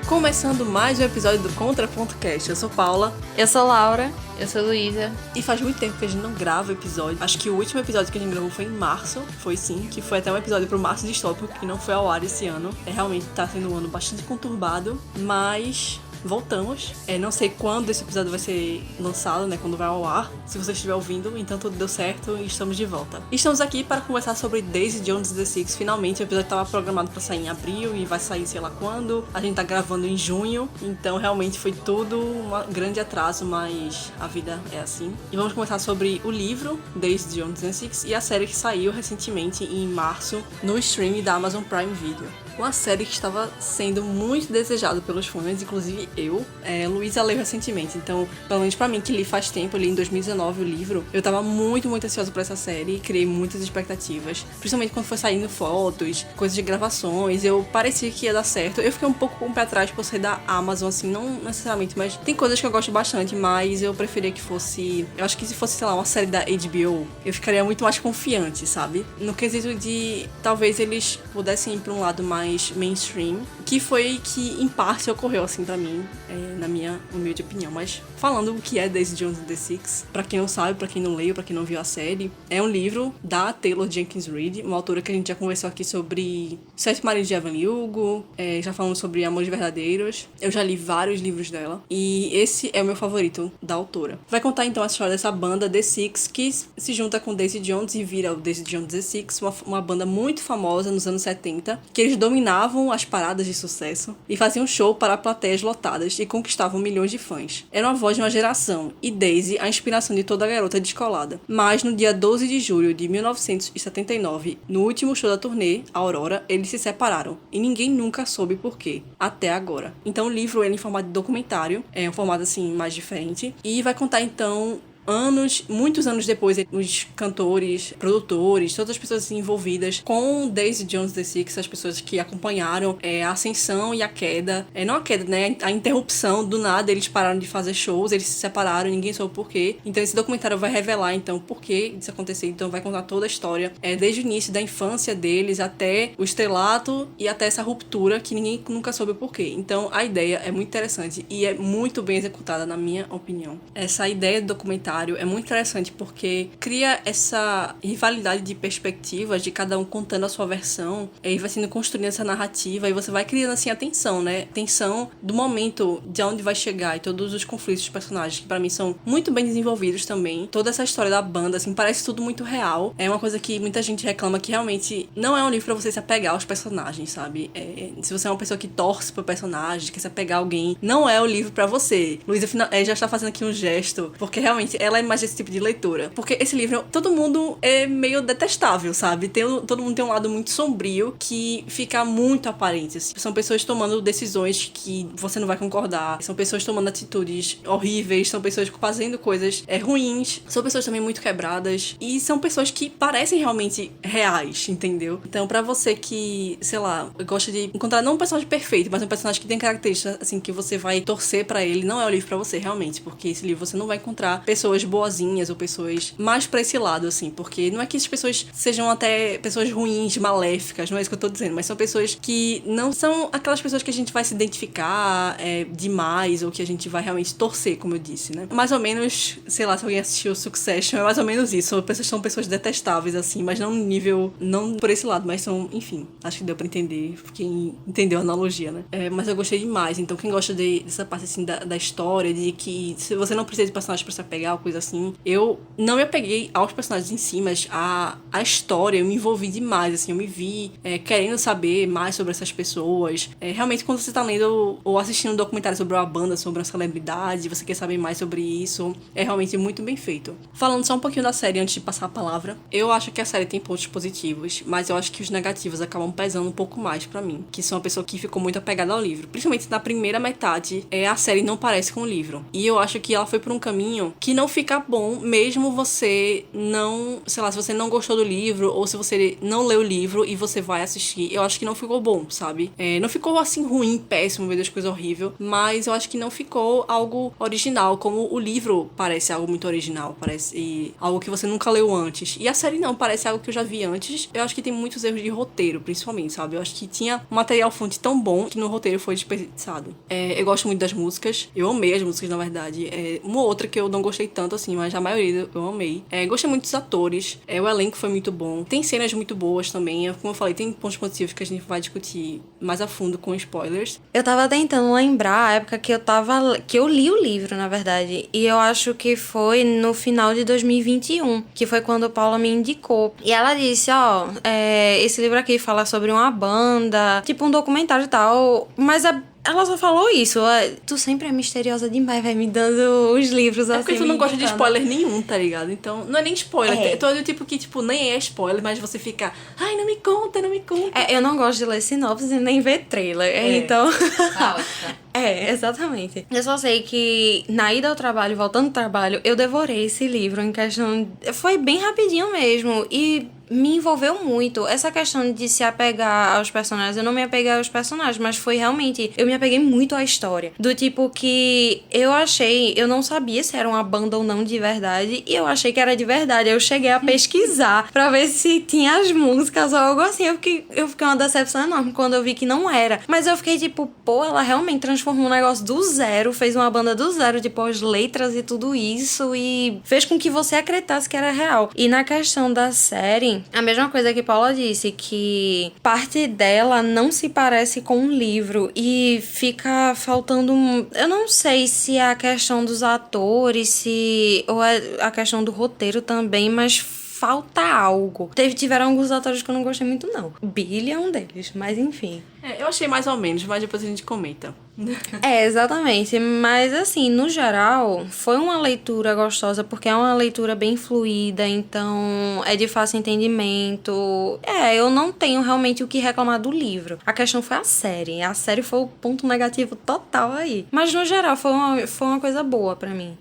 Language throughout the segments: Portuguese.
Começando mais um episódio do Contraponto Cast. Eu sou Paula. Eu sou Laura. Eu sou Luísa. E faz muito tempo que a gente não grava episódio. Acho que o último episódio que a gente gravou foi em março. Foi sim, que foi até um episódio pro Março Distópico, que não foi ao ar esse ano. Realmente tá sendo um ano bastante conturbado, mas voltamos. Não sei quando esse episódio vai ser lançado, né? Quando vai ao ar. Se você estiver ouvindo, então tudo deu certo e estamos de volta. Estamos aqui para conversar sobre Daisy Jones and the Six. Finalmente, o episódio estava programado para sair em abril e vai sair sei lá quando. A gente tá gravando em junho, então realmente foi tudo um grande atraso, mas a vida é assim. E vamos conversar sobre o livro Daisy Jones and the Six e a série que saiu recentemente em março no stream da Amazon Prime Video. Uma série que estava sendo muito desejada pelos fãs, inclusive eu. Luísa leu recentemente, então, pelo menos pra mim, que li faz tempo, eu li em 2019 o livro, eu tava muito ansiosa por essa série e criei muitas expectativas. Principalmente quando foi saindo fotos, coisas de gravações, eu parecia que ia dar certo. Eu fiquei um pouco com o pé atrás por ser da Amazon, assim, não necessariamente, mas tem coisas que eu gosto bastante, mas eu preferia que fosse... Eu acho que se fosse, sei lá, uma série da HBO, eu ficaria muito mais confiante, sabe? No quesito de, talvez eles pudessem ir pra um lado mais mainstream, que foi que em parte ocorreu assim pra mim, na minha humilde opinião. Mas falando o que é Daisy Jones and the Six, pra quem não sabe, pra quem não leu, pra quem não viu a série, é um livro da Taylor Jenkins Reid, uma autora que a gente já conversou aqui sobre Sete Maridos de Evelyn Hugo, já falamos sobre Amores Verdadeiros. Eu já li vários livros dela e esse é o meu favorito da autora. Vai contar então a história dessa banda The Six, que se junta com Daisy Jones e vira o Daisy Jones The Six, uma banda muito famosa nos anos 70, que eles dominavam as paradas de sucesso e faziam show para plateias lotadas e conquistavam milhões de fãs. Era a voz de uma geração e Daisy a inspiração de toda garota descolada. Mas no dia 12 de julho de 1979, no último show da turnê, Aurora, eles se separaram e ninguém nunca soube por quê, até agora. Então o livro é em formato de documentário, é um formato assim mais diferente e vai contar então muitos anos depois, os cantores, produtores, todas as pessoas envolvidas com Daisy Jones The Six, as pessoas que acompanharam a ascensão e a queda, não a queda, né, a interrupção, do nada eles pararam de fazer shows, eles se separaram, ninguém soube por quê. Então esse documentário vai revelar então por que isso aconteceu, então vai contar toda a história, desde o início da infância deles até o estrelato e até essa ruptura que ninguém nunca soube por quê. Então a ideia é muito interessante e é muito bem executada, na minha opinião. Essa ideia do documentário é muito interessante porque cria essa rivalidade de perspectivas, de cada um contando a sua versão, e vai sendo construindo essa narrativa, e você vai criando assim a tensão, né? Tensão do momento, de onde vai chegar, e todos os conflitos dos personagens, que pra mim são muito bem desenvolvidos também. Toda essa história da banda, assim, parece tudo muito real. É uma coisa que muita gente reclama que realmente não é um livro pra você se apegar aos personagens, sabe? Se você é uma pessoa que torce pro personagem, quer se apegar a alguém, não é o livro pra você. Luísa já está fazendo aqui um gesto, porque realmente ela é mais desse tipo de leitura. Porque esse livro, todo mundo é meio detestável, sabe? Todo mundo tem um lado muito sombrio que fica muito aparente. Assim. São pessoas tomando decisões que você não vai concordar. São pessoas tomando atitudes horríveis. São pessoas fazendo coisas ruins. São pessoas também muito quebradas. E são pessoas que parecem realmente reais, entendeu? Então, pra você que, sei lá, gosta de encontrar não um personagem perfeito, mas um personagem que tem características, assim, que você vai torcer pra ele, não é o livro pra você, realmente. Porque esse livro você não vai encontrar pessoas boazinhas ou pessoas mais pra esse lado, assim, porque não é que as pessoas sejam até pessoas ruins, maléficas, não é isso que eu tô dizendo, mas são pessoas que não são aquelas pessoas que a gente vai se identificar demais, ou que a gente vai realmente torcer, como eu disse, né? Mais ou menos, sei lá, se alguém assistiu Succession, é mais ou menos isso, são pessoas detestáveis, assim, mas não no nível, não por esse lado, mas são, enfim, acho que deu pra entender, quem entendeu a analogia, né? Mas eu gostei demais, então quem gosta dessa parte, assim, da história, de que se você não precisa de personagens pra se apegar, ou coisa assim, eu não me apeguei aos personagens em si, mas a história, eu me envolvi demais, assim, eu me vi querendo saber mais sobre essas pessoas. Realmente, quando você tá lendo ou assistindo um documentário sobre uma banda, sobre uma celebridade, você quer saber mais sobre isso, é realmente muito bem feito. Falando só um pouquinho da série antes de passar a palavra, eu acho que a série tem pontos positivos, mas eu acho que os negativos acabam pesando um pouco mais pra mim, que sou uma pessoa que ficou muito apegada ao livro. Principalmente na primeira metade, a série não parece com o livro. E eu acho que ela foi por um caminho que não não fica bom, mesmo você não, sei lá, se você não gostou do livro, ou se você não leu o livro e você vai assistir, eu acho que não ficou bom, sabe? Não ficou assim ruim, péssimo, meu Deus, coisa horrível, mas eu acho que não ficou algo original, como o livro parece algo muito original, parece algo que você nunca leu antes. E a série não, parece algo que eu já vi antes. Eu acho que tem muitos erros de roteiro, principalmente, sabe? Eu acho que tinha um material fonte tão bom que no roteiro foi desperdiçado. Eu gosto muito das músicas, eu amei as músicas, na verdade. Uma ou outra que eu não gostei tanto, assim, mas a maioria eu amei. Gostei muito dos atores, o elenco foi muito bom. Tem cenas muito boas também, como eu falei, tem pontos positivos que a gente vai discutir mais a fundo com spoilers. Eu tava tentando lembrar a época que eu li o livro, na verdade, e eu acho que foi no final de 2021, que foi quando Paula me indicou. E ela disse, esse livro aqui fala sobre uma banda, tipo um documentário e tal, mas ela só falou isso. Tu sempre é misteriosa demais, vai me dando os livros assim. É porque tu não gosta de spoiler nenhum, tá ligado? Então, não é nem spoiler. Tu é do tipo que, tipo, nem é spoiler, mas você fica, ai, não me conta, não me conta. Eu não gosto de ler sinopse e nem ver trailer. Então. Caótica. Exatamente. Eu só sei que na ida ao trabalho, voltando do trabalho, eu devorei esse livro em questão. Foi bem rapidinho mesmo. E me envolveu muito. Essa questão de se apegar aos personagens, eu não me apeguei aos personagens, mas foi realmente, eu me apeguei muito à história. Do tipo que eu não sabia se era uma banda ou não de verdade, e eu achei que era de verdade. Eu cheguei a pesquisar pra ver se tinha as músicas ou algo assim. Eu fiquei uma decepção enorme quando eu vi que não era. Mas eu fiquei tipo, pô, ela realmente transformou um negócio do zero, fez uma banda do zero, tipo, as letras e tudo isso, e fez com que você acreditasse que era real. E na questão da série, a mesma coisa que Paula disse, que parte dela não se parece com um livro e fica faltando eu não sei se é a questão dos atores, ou é a questão do roteiro também, mas falta algo. Tiveram alguns atores que eu não gostei muito, não. Billy é um deles, mas enfim. Eu achei mais ou menos, mas depois a gente comenta. Exatamente. Mas, assim, no geral, foi uma leitura gostosa, porque é uma leitura bem fluida, então é de fácil entendimento. Eu não tenho realmente o que reclamar do livro. A questão foi a série. A série foi o ponto negativo total aí. Mas, no geral, foi uma coisa boa pra mim.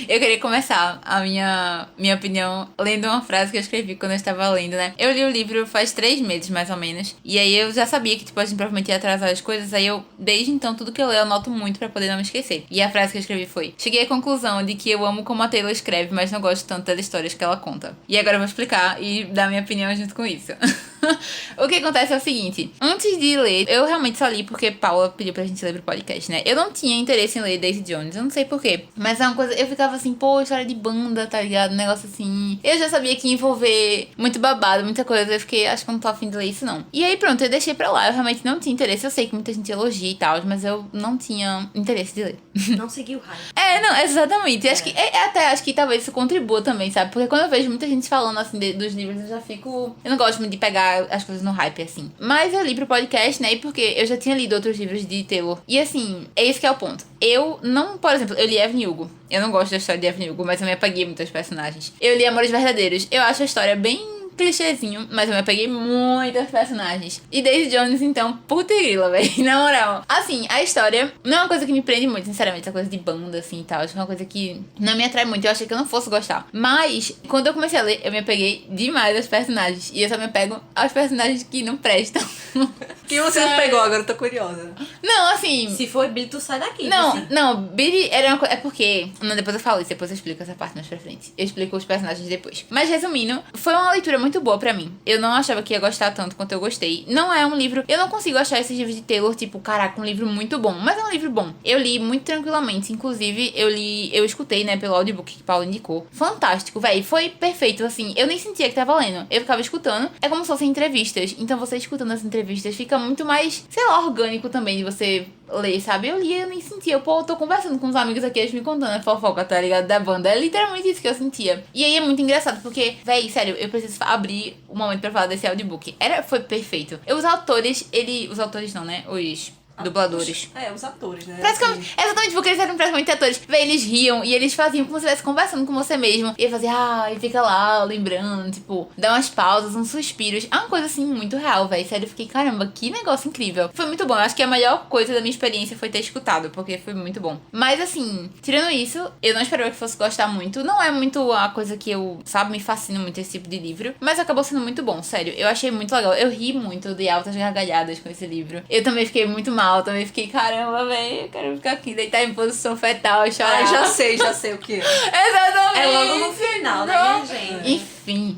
Eu queria começar a minha opinião lendo uma frase que eu escrevi quando eu estava lendo, né? Eu li o livro faz 3 meses, mais ou menos. E aí eu já sabia que, tipo, a gente provavelmente ia atrasar as coisas. Aí eu, desde então, tudo que eu leio, eu anoto muito pra poder não me esquecer. E a frase que eu escrevi foi: cheguei à conclusão de que eu amo como a Taylor escreve, mas não gosto tanto das histórias que ela conta. E agora eu vou explicar e dar minha opinião junto com isso. O que acontece é o seguinte: antes de ler, eu realmente só li porque Paula pediu pra gente ler pro podcast, né? Eu não tinha interesse em ler Daisy Jones, eu não sei porquê, mas é uma coisa, eu ficava assim, pô, história de banda, tá ligado? Um negócio assim. Eu já sabia que ia envolver muito babado, muita coisa. Eu fiquei, acho que eu não tô afim de ler isso, não. E aí pronto, eu deixei pra lá. Eu realmente não tinha interesse. Eu sei que muita gente elogia e tal, mas eu não tinha interesse de ler. Não seguiu o hype. Não, exatamente. Acho que talvez isso contribua também, sabe? Porque quando eu vejo muita gente falando assim dos livros, eu já fico. Eu não gosto muito de pegar as coisas no hype, assim. Mas eu li pro podcast, né? E porque eu já tinha lido outros livros de Taylor. E assim, é esse que é o ponto. Eu não, por exemplo, eu li Evelyn Hugo. Eu não gosto da história de Evelyn Hugo, mas eu me apaguei muito aos personagens. Eu li Amores Verdadeiros. Eu acho a história bem clichêzinho, mas eu me apeguei muito aos personagens. E Daisy Jones, então, puta grila, velho. Na moral. Assim, a história não é uma coisa que me prende muito, sinceramente. Essa coisa de banda, assim, e tal. Acho que é uma coisa que não me atrai muito. Eu achei que eu não fosse gostar. Mas, quando eu comecei a ler, eu me apeguei demais aos personagens. E eu só me apego aos personagens que não prestam. Que você não pegou agora? Eu tô curiosa. Não, assim... Se for Billy, tu sai daqui. Não, Billy era uma coisa... É porque... Não, depois eu falo isso, depois eu explico essa parte mais pra frente. Eu explico os personagens depois. Mas, resumindo, foi uma leitura muito boa pra mim. Eu não achava que ia gostar tanto quanto eu gostei. Não é um livro... Eu não consigo achar esses livros de Taylor, tipo, caraca, um livro muito bom. Mas é um livro bom. Eu li muito tranquilamente. Inclusive, eu escutei, né, pelo audiobook que Paulo indicou. Fantástico, véi. Foi perfeito, assim. Eu nem sentia que tava lendo. Eu ficava escutando. É como se fossem entrevistas. Então, você escutando as entrevistas fica muito mais, sei lá, orgânico também de você ler, sabe? Eu li e eu nem sentia. Pô, eu tô conversando com os amigos aqui, eles me contando a fofoca, tá ligado? Da banda. É literalmente isso que eu sentia. E aí é muito engraçado, porque, véi, sério, eu preciso abrir um momento pra falar desse audiobook. Foi perfeito. Os autores, os autores não, né? dubladores. Os atores, né? Praticamente, exatamente, porque eles eram praticamente atores. Véi, eles riam e eles faziam como se estivesse conversando com você mesmo. E fazia, e fica lá lembrando, tipo, dá umas pausas, uns suspiros. É uma coisa assim muito real, véi. Sério, eu fiquei, caramba, que negócio incrível. Foi muito bom. Eu acho que a melhor coisa da minha experiência foi ter escutado, porque foi muito bom. Mas assim, tirando isso, eu não esperava que fosse gostar muito. Não é muito a coisa que eu, sabe, me fascina muito esse tipo de livro. Mas acabou sendo muito bom, sério. Eu achei muito legal. Eu ri muito de altas gargalhadas com esse livro. Eu também fiquei muito mal, também fiquei, caramba, véi, eu quero ficar aqui, deitar em posição fetal e chorar. Já sei o que é. Exatamente. É logo no final, né, minha gente?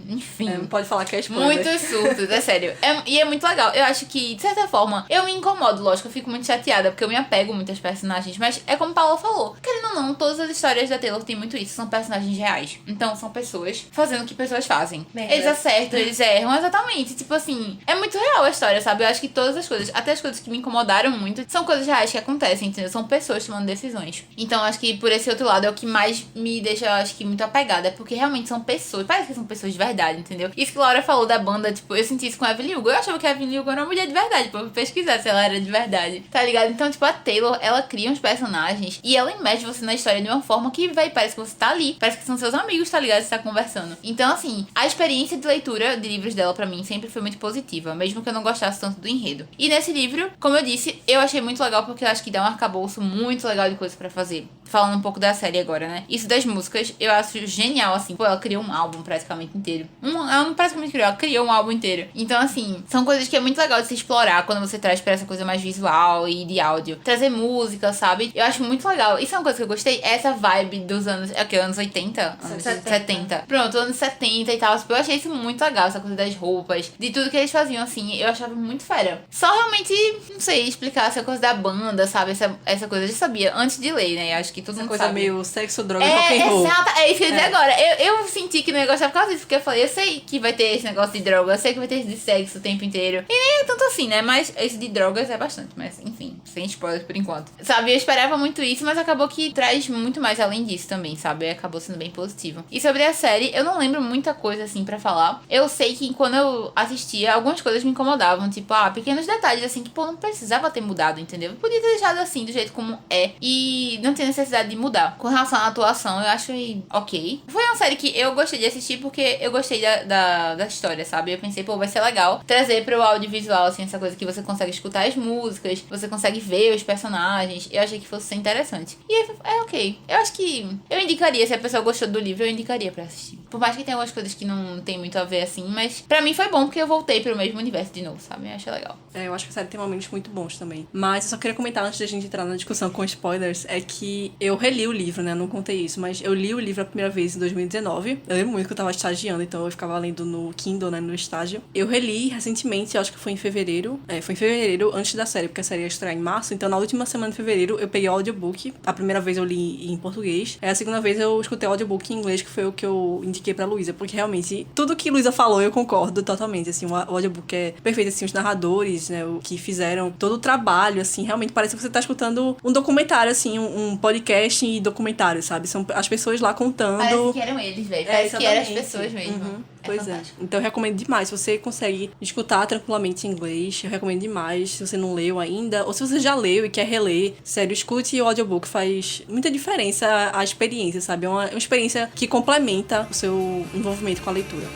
Enfim. Não pode falar que é spoiler. Muitos surtos, é sério. E é muito legal. Eu acho que, de certa forma, eu me incomodo, lógico, eu fico muito chateada, porque eu me apego muito aos personagens, mas é como Paula falou. Querendo ou não, todas as histórias da Taylor tem muito isso, são personagens reais. Então, são pessoas fazendo o que pessoas fazem. Merda. Eles acertam, eles erram, exatamente. Tipo assim, é muito real a história, sabe? Eu acho que todas as coisas, até as coisas que me incomodaram muito, são coisas reais que acontecem, entendeu? São pessoas tomando decisões. Então, acho que por esse outro lado é o que mais me deixa, eu acho que, muito apegada, porque realmente são pessoas, parece que são pessoas de verdade, entendeu? Isso que Laura falou da banda, tipo, eu senti isso com a Evelyn Hugo. Eu achava que a Evelyn Hugo era uma mulher de verdade, pra eu pesquisar se ela era de verdade, tá ligado? Então, tipo, a Taylor, ela cria uns personagens e ela imerge você na história de uma forma que, véi, parece que você tá ali, parece que são seus amigos, tá ligado? Você tá conversando. Então, assim, a experiência de leitura de livros dela, pra mim, sempre foi muito positiva, mesmo que eu não gostasse tanto do enredo. E nesse livro, como eu disse, eu achei muito legal porque eu acho que dá um arcabouço muito legal de coisas pra fazer. Falando um pouco da série agora, né? Isso das músicas, eu acho genial, assim. Pô, ela criou um álbum praticamente inteiro. Ela não praticamente criou, ela criou um álbum inteiro. Então, assim, são coisas que é muito legal de se explorar quando você traz pra essa coisa mais visual e de áudio. Trazer música, sabe? Eu acho muito legal. Isso é uma coisa que eu gostei, é essa vibe dos anos... É o quê? Anos 80? Anos 70. Pronto, anos 70 e tal. Eu achei isso muito legal, essa coisa das roupas, de tudo que eles faziam, assim. Eu achava muito fera. Só realmente, não sei, explicar essa coisa da banda, sabe? Essa coisa eu já sabia antes de ler, né? Eu acho que todo mundo coisa sabe. meio sexo, droga e rock and roll. Exato, é isso que eu ia dizer agora. Eu senti que não ia gostar por causa disso, porque eu falei, eu sei que vai ter esse negócio de droga, eu sei que vai ter esse de sexo o tempo inteiro. E nem é tanto assim, né? Mas esse de drogas é bastante, mas enfim, sem spoilers por enquanto. Sabe, eu esperava muito isso, mas acabou que traz muito mais além disso também, sabe? Acabou sendo bem positivo. E sobre a série, eu não lembro muita coisa assim pra falar. Eu sei que quando eu assistia, algumas coisas me incomodavam, tipo, pequenos detalhes assim que, pô, não precisava ter mudado, entendeu? Eu podia ter deixado assim, do jeito como é, e não tem necessidade de mudar. Com relação à atuação, eu acho ok. Foi uma série que eu gostei de assistir porque eu gostei da história, sabe? Eu pensei, pô, vai ser legal trazer pro audiovisual, assim, essa coisa que você consegue escutar as músicas, você consegue ver os personagens. Eu achei que fosse ser interessante. E é ok. Eu acho que eu indicaria, se a pessoa gostou do livro, eu indicaria pra assistir. Por mais que tenha algumas coisas que não tem muito a ver, assim, mas pra mim foi bom porque eu voltei pro mesmo universo de novo, sabe? Eu achei legal. Eu acho que a série tem momentos muito bons também. Mas eu só queria comentar, antes da gente entrar na discussão com spoilers, é que eu reli o livro, né? Eu não contei isso, mas eu li o livro a primeira vez em 2019. Eu lembro muito que eu tava estagiando, então eu ficava lendo no Kindle, né? No estágio. Eu reli recentemente, eu acho que foi em fevereiro. Foi em fevereiro, antes da série, porque a série ia estrear em março. Então, na última semana de fevereiro, eu peguei o audiobook. A primeira vez eu li em português. A segunda vez eu escutei o audiobook em inglês, que foi o que eu indiquei pra Luísa. Porque realmente, tudo que Luísa falou, eu concordo totalmente. Assim, o audiobook é perfeito, assim, os narradores, né? O que fizeram todo o trabalho, assim, realmente parece que você tá escutando um documentário, assim, um podcast e documentário, sabe? São as pessoas lá contando. Parece que eram eles, velho. Parece que eram as pessoas mesmo. Pois é. Então eu recomendo demais. Se você consegue escutar tranquilamente em inglês, eu recomendo demais. Se você não leu ainda, ou se você já leu e quer reler, sério, escute o audiobook. Faz muita diferença a experiência, sabe? É uma experiência que complementa o seu envolvimento com a leitura.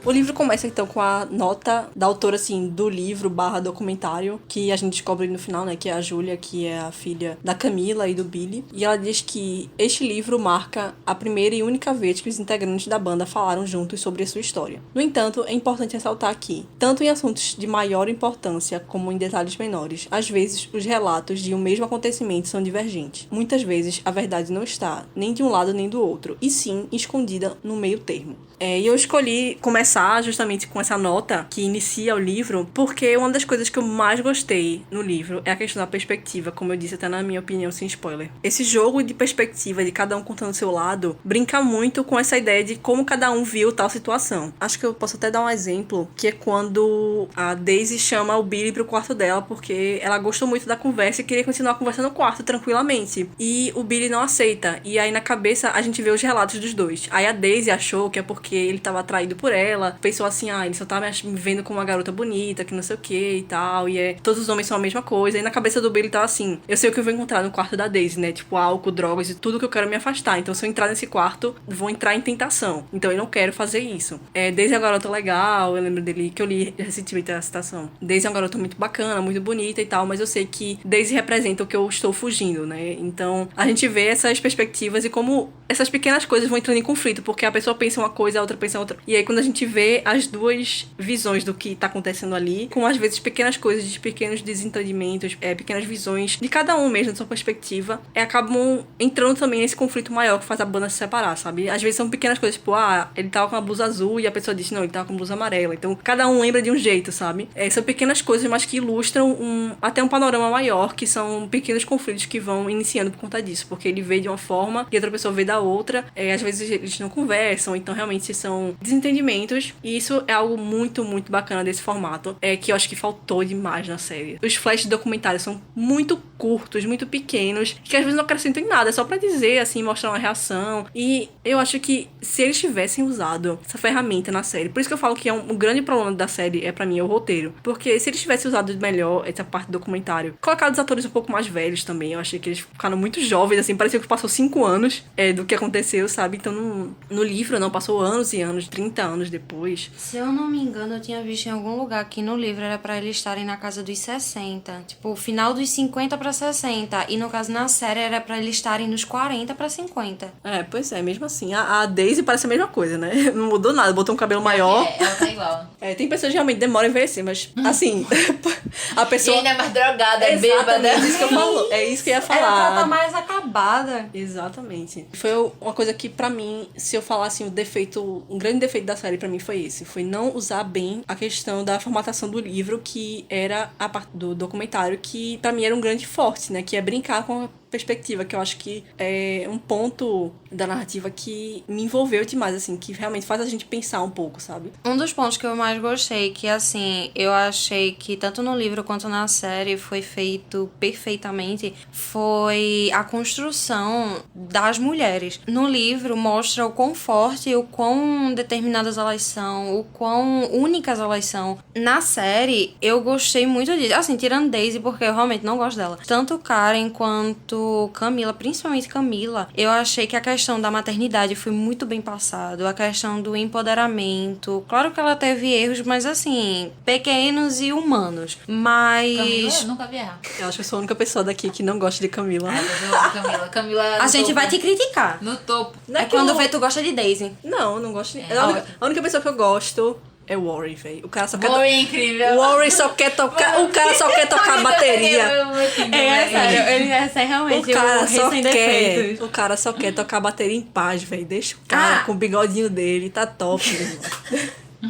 O livro começa, então, com a nota da autora, assim, do livro / documentário, que a gente descobre no final, né, que é a Júlia, que é a filha da Camila e do Billy. E ela diz que este livro marca a primeira e única vez que os integrantes da banda falaram juntos sobre a sua história. No entanto, é importante ressaltar que, tanto em assuntos de maior importância como em detalhes menores, às vezes os relatos de um mesmo acontecimento são divergentes. Muitas vezes a verdade não está nem de um lado nem do outro, e sim escondida no meio termo. E eu escolhi começar começar justamente com essa nota que inicia o livro, porque uma das coisas que eu mais gostei no livro é a questão da perspectiva, como eu disse até na minha opinião, sem spoiler. Esse jogo de perspectiva, de cada um contando o seu lado, brinca muito com essa ideia de como cada um viu tal situação. Acho que eu posso até dar um exemplo, que é quando a Daisy chama o Billy pro quarto dela, porque ela gostou muito da conversa e queria continuar conversando no quarto, tranquilamente. E o Billy não aceita. E aí na cabeça a gente vê os relatos dos dois. Aí a Daisy achou que é porque ele tava atraído por ela, pensou assim, ele só tá me vendo como uma garota bonita, que não sei o que e tal, e todos os homens são a mesma coisa. E na cabeça do Billy tava assim, eu sei o que eu vou encontrar no quarto da Daisy, né? Tipo, álcool, drogas e tudo que eu quero me afastar. Então se eu entrar nesse quarto, vou entrar em tentação. Então eu não quero fazer isso. Daisy é uma garota legal, eu lembro dele, que eu li recentemente a citação. Daisy é uma garota muito bacana, muito bonita e tal, mas eu sei que Daisy representa o que eu estou fugindo, né? Então a gente vê essas perspectivas e como essas pequenas coisas vão entrando em conflito, porque a pessoa pensa uma coisa, a outra pensa outra. E aí quando a gente vê as duas visões do que tá acontecendo ali, com às vezes pequenas coisas, de pequenos desentendimentos, pequenas visões de cada um mesmo, da sua perspectiva, acabam entrando também nesse conflito maior que faz a banda se separar, sabe? Às vezes são pequenas coisas, tipo, ele tava com uma blusa azul e a pessoa disse, não, ele tava com blusa amarela. Então cada um lembra de um jeito, sabe? São pequenas coisas, mas que ilustram até um panorama maior, que são pequenos conflitos que vão iniciando por conta disso, porque ele vê de uma forma e outra pessoa vê da outra. Às vezes eles não conversam, então realmente são desentendimentos, e isso é algo muito, muito bacana desse formato, que eu acho que faltou demais na série. Os flashes documentários são muito curtos, muito pequenos, que às vezes não acrescentam em nada, é só pra dizer, assim, mostrar uma reação, e eu acho que se eles tivessem usado essa ferramenta na série, por isso que eu falo que um grande problema da série pra mim, é o roteiro, porque se eles tivessem usado melhor essa parte do documentário, colocado os atores um pouco mais velhos também, eu achei que eles ficaram muito jovens, assim, parecia que passou 5 anos do que aconteceu, sabe? Então no livro não, passou anos e anos, 30 anos depois. Se eu não me engano, eu tinha visto em algum lugar que no livro era pra eles estarem na casa dos 60, tipo, final dos 50 pra 60, e no caso na série era pra eles estarem nos 40 pra 50. Pois é, mesmo assim, a Daisy parece a mesma coisa, né? Não mudou nada, botou um cabelo maior. Ela tá igual. Tem pessoas que realmente demoram a envelhecer, mas, assim, a pessoa... E ainda é mais drogada, é bêbada. É isso que eu falo, é isso que eu ia falar. Ela tá mais acabada. Exatamente. Foi uma coisa que, pra mim, se eu falasse um grande defeito da série pra mim foi esse. Foi não usar bem a questão da formatação do livro, que era a parte do documentário, que pra mim era um grande forte, né? Que é brincar com a perspectiva, que eu acho que é um ponto da narrativa que me envolveu demais, assim, que realmente faz a gente pensar um pouco, sabe? Um dos pontos que eu mais gostei, que assim, eu achei que tanto no livro quanto na série foi feito perfeitamente, foi a construção das mulheres. No livro mostra o quão forte e o quão determinadas elas são, o quão únicas elas são. Na série, eu gostei muito disso. Assim, tirando Daisy, porque eu realmente não gosto dela. Tanto Karen quanto Camila, principalmente Camila, eu achei que a questão da maternidade foi muito bem passado, a questão do empoderamento. Claro que ela teve erros, mas assim, pequenos e humanos. Mas... Camila, eu nunca vi errar. Eu acho que eu sou a única pessoa daqui que não gosta de Camila. Eu amo Camila. Camila a gente vai te criticar. No topo. É quando vê tu gosta de Daisy. Não gosto. A única pessoa que eu gosto é o Warren, velho. O cara só quer... Warren é incrível. O Warren só quer tocar... O cara só quer tocar a bateria. Sério, ele é realmente o cara só quer tocar a bateria em paz, velho. Deixa o cara com o bigodinho dele. Tá top,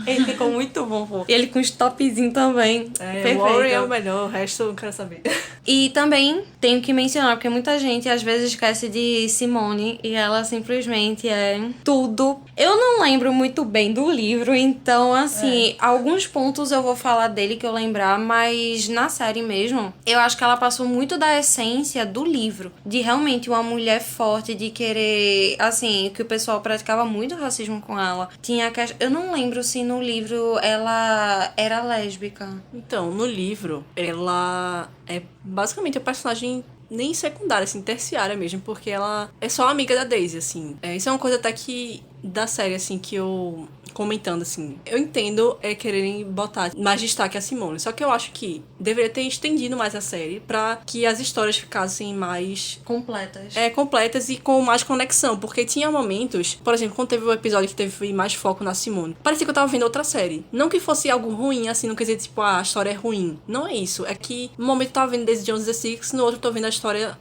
Ele ficou muito bom, pô. E ele com os topzinhos também. Perfeito. O Warren é o melhor, o resto eu não quero saber. E também tenho que mencionar, porque muita gente às vezes esquece de Simone e ela simplesmente é tudo. Eu não lembro muito bem do livro, então assim, alguns pontos eu vou falar dele que eu lembrar, mas na série mesmo, eu acho que ela passou muito da essência do livro, de realmente uma mulher forte, de querer, assim, que o pessoal praticava muito racismo com ela. Tinha que... Eu não lembro se no livro ela era lésbica. Então, no livro, ela é basicamente a personagem nem secundária, assim, terciária mesmo, porque ela é só amiga da Daisy, assim. Isso é uma coisa até que da série, assim, que eu... comentando, assim, eu entendo quererem botar mais destaque a Simone, só que eu acho que deveria ter estendido mais a série pra que as histórias ficassem mais completas e com mais conexão, porque tinha momentos, por exemplo, quando teve o episódio que teve mais foco na Simone, parecia que eu tava vendo outra série, não que fosse algo ruim, assim, não quer dizer, tipo, a história é ruim, não é isso, é que no momento eu tava vendo Daisy Jones The Six, no outro eu tô vendo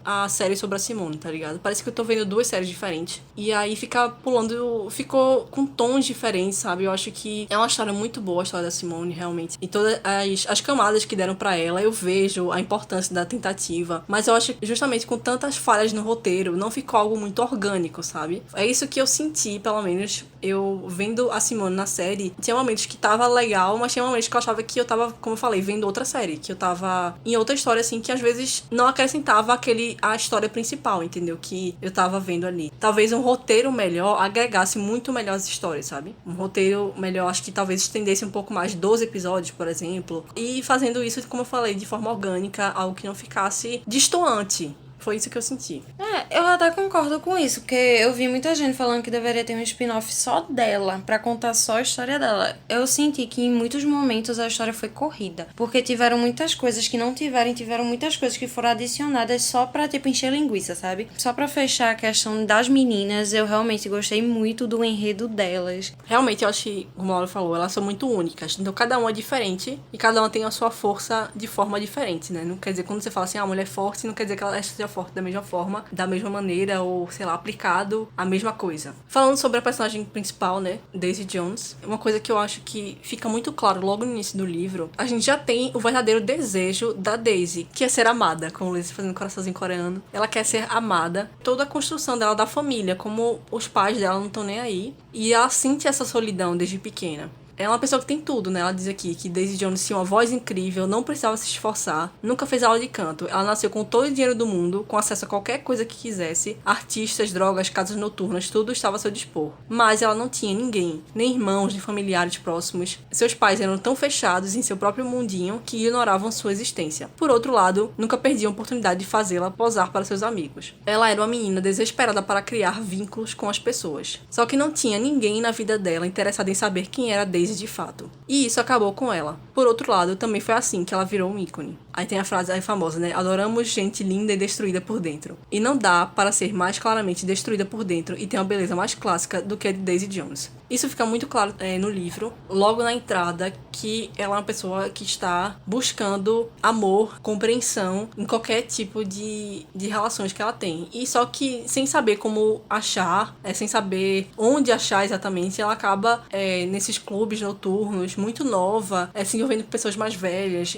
a série sobre a Simone, tá ligado? Parece que eu tô vendo duas séries diferentes, e aí ficou com tons diferentes, sabe? Eu acho que é uma história muito boa, a história da Simone, realmente. E todas as camadas que deram pra ela, eu vejo a importância da tentativa. Mas eu acho que justamente com tantas falhas no roteiro, não ficou algo muito orgânico, sabe? É isso que eu senti, pelo menos, eu vendo a Simone na série. Tinha momentos que tava legal, mas tinha momentos que eu achava que eu tava, como eu falei, vendo outra série. Que eu tava em outra história, assim, que às vezes não acrescentava a história principal, entendeu? Que eu tava vendo ali. Talvez um roteiro melhor agregasse muito melhor as histórias, sabe? Um roteiro melhor, acho que talvez estendesse um pouco mais 12 episódios, por exemplo. E fazendo isso, como eu falei, de forma orgânica, algo que não ficasse destoante. Foi isso que eu senti. Eu até concordo com isso, porque eu vi muita gente falando que deveria ter um spin-off só dela, pra contar só a história dela. Eu senti que em muitos momentos a história foi corrida, porque tiveram muitas coisas que não tiveram muitas coisas que foram adicionadas só pra, tipo, encher linguiça, sabe? Só pra fechar a questão das meninas, eu realmente gostei muito do enredo delas. Realmente, eu acho que, como a Laura falou, elas são muito únicas. Então, cada uma é diferente e cada uma tem a sua força de forma diferente, né? Não quer dizer, quando você fala assim, a mulher é forte, não quer dizer que ela seja forte da mesma forma, da mesma maneira, ou, sei lá, aplicado a mesma coisa. Falando sobre a personagem principal, né, Daisy Jones, uma coisa que eu acho que fica muito claro logo no início do livro, a gente já tem o verdadeiro desejo da Daisy, que é ser amada, como o Luiz fazendo coraçãozinho coreano. Ela quer ser amada. Toda a construção dela da família, como os pais dela não estão nem aí, e ela sente essa solidão desde pequena. É uma pessoa que tem tudo, né? Ela diz aqui que Daisy Jones tinha uma voz incrível, não precisava se esforçar, nunca fez aula de canto. Ela nasceu com todo o dinheiro do mundo, com acesso a qualquer coisa que quisesse. Artistas, drogas, casas noturnas, tudo estava a seu dispor. Mas ela não tinha ninguém, nem irmãos, nem familiares próximos. Seus pais eram tão fechados em seu próprio mundinho que ignoravam sua existência. Por outro lado, nunca perdiam a oportunidade de fazê-la posar para seus amigos. Ela era uma menina desesperada para criar vínculos com as pessoas. Só que não tinha ninguém na vida dela interessado em saber quem era Daisy de fato. E isso acabou com ela. Por outro lado, também foi assim que ela virou um ícone. Aí tem a frase aí famosa, né? Adoramos gente linda e destruída por dentro. E não dá para ser mais claramente destruída por dentro e ter uma beleza mais clássica do que a de Daisy Jones. Isso fica muito claro no livro, logo na entrada, que ela é uma pessoa que está buscando amor, compreensão em qualquer tipo de relações que ela tem. E só que sem saber como achar, sem saber onde achar exatamente, ela acaba nesses clubes noturnos, muito nova, se envolvendo com pessoas mais velhas.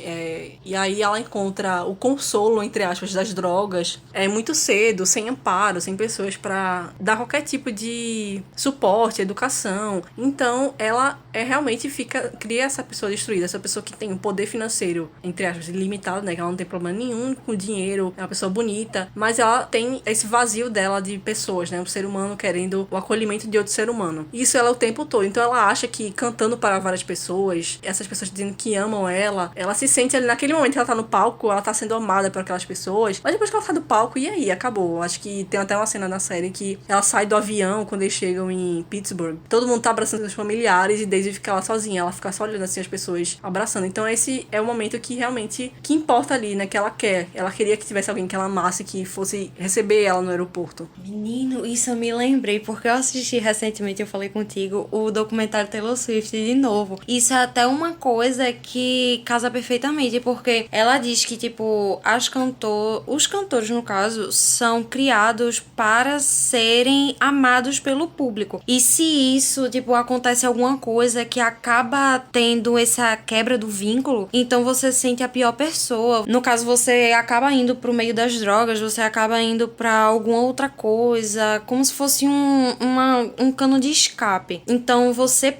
E aí ela encontra o consolo, entre aspas, das drogas muito cedo, sem amparo, sem pessoas para dar qualquer tipo de suporte, educação. Então ela realmente cria essa pessoa destruída, essa pessoa que tem um poder financeiro, entre aspas, ilimitado, né? Que ela não tem problema nenhum com dinheiro, é uma pessoa bonita, mas ela tem esse vazio dela de pessoas, né? Um ser humano querendo o acolhimento de outro ser humano. Isso ela o tempo todo. Então ela acha que cantando para várias pessoas, essas pessoas dizendo que amam ela se sente ali naquele momento que ela tá no palco, ela tá sendo amada por aquelas pessoas, mas depois que ela sai do palco, e aí? Acabou. Acho que tem até uma cena na série que ela sai do avião quando eles chegam em Pittsburgh. Todo mundo tá abraçando os familiares e Daisy fica lá sozinha, ela fica só olhando assim as pessoas abraçando. Então esse é o momento que realmente que importa ali, né, que ela quer. Ela queria que tivesse alguém que ela amasse, que fosse receber ela no aeroporto. Menino, isso eu me lembrei, porque eu assisti recentemente, eu falei contigo, o documentário Taylor Swift de novo. Isso é até uma coisa que casa perfeitamente, porque ela diz que, tipo, os cantores, no caso, são criados para serem amados pelo público. E se isso, tipo, acontece alguma coisa que acaba tendo essa quebra do vínculo, então você se sente a pior pessoa. No caso, você acaba indo pro meio das drogas, você acaba indo pra alguma outra coisa, como se fosse um cano de escape. Então você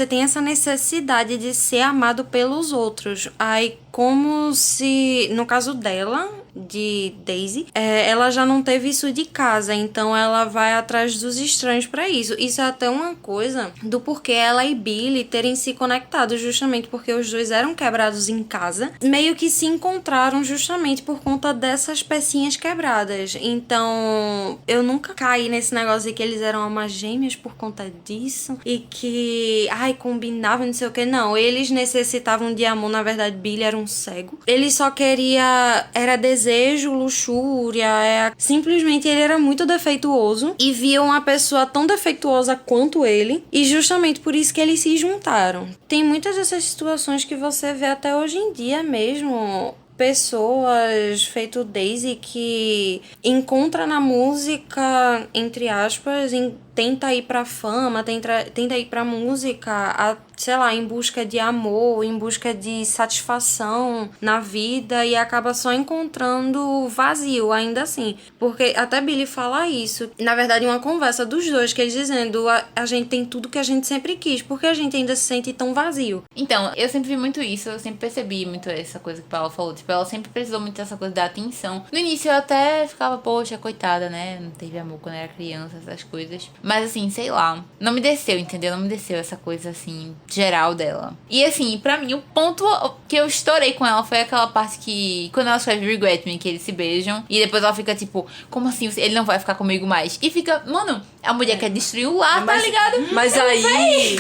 tem essa necessidade de ser amado pelos outros. Aí, como se, no caso dela, de Daisy, ela já não teve isso de casa, então ela vai atrás dos estranhos pra isso. Isso é até uma coisa do porquê ela e Billy terem se conectado, justamente porque os dois eram quebrados em casa, meio que se encontraram justamente por conta dessas pecinhas quebradas. Então eu nunca caí nesse negócio de que eles eram almas gêmeas por conta disso e que combinavam, não sei o que. Não, eles necessitavam de amor. Na verdade, Billy era um cego, ele só queria, era desejo, luxúria, simplesmente ele era muito defeituoso e via uma pessoa tão defeituosa quanto ele, e justamente por isso que eles se juntaram. Tem muitas dessas situações que você vê até hoje em dia mesmo, pessoas feito Daisy que encontra na música, entre aspas, tenta ir pra fama, tenta ir pra música, sei lá, em busca de amor, em busca de satisfação na vida e acaba só encontrando vazio, ainda assim. Porque até Billy fala isso. Na verdade, uma conversa dos dois, que eles dizendo, a gente tem tudo que a gente sempre quis, porque a gente ainda se sente tão vazio. Então, eu sempre vi muito isso, eu sempre percebi muito essa coisa que a Paula falou. Tipo, ela sempre precisou muito dessa coisa da atenção. No início eu até ficava, poxa, coitada, né? Não teve amor quando era criança, essas coisas. Mas assim, sei lá, não me desceu, entendeu? Não me desceu essa coisa assim, geral dela. E assim, pra mim, o ponto que eu estourei com ela foi aquela parte que, quando ela escreve Regret Me, que eles se beijam, e depois ela fica tipo, como assim? Ele não vai ficar comigo mais? E fica, mano, a mulher quer destruir o lar, tá ligado? Mas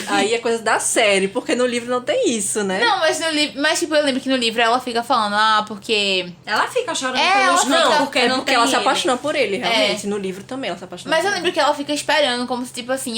aí é coisa da série, porque no livro não tem isso, né? Não, mas no livro, mas tipo, eu lembro que no livro ela fica falando, porque... Ela fica chorando ela pelos fica- não, porque não porque tem ela se ele. apaixona por ele, realmente. No livro também ela se apaixona Mas por eu lembro que ela fica esperando, como se tipo assim,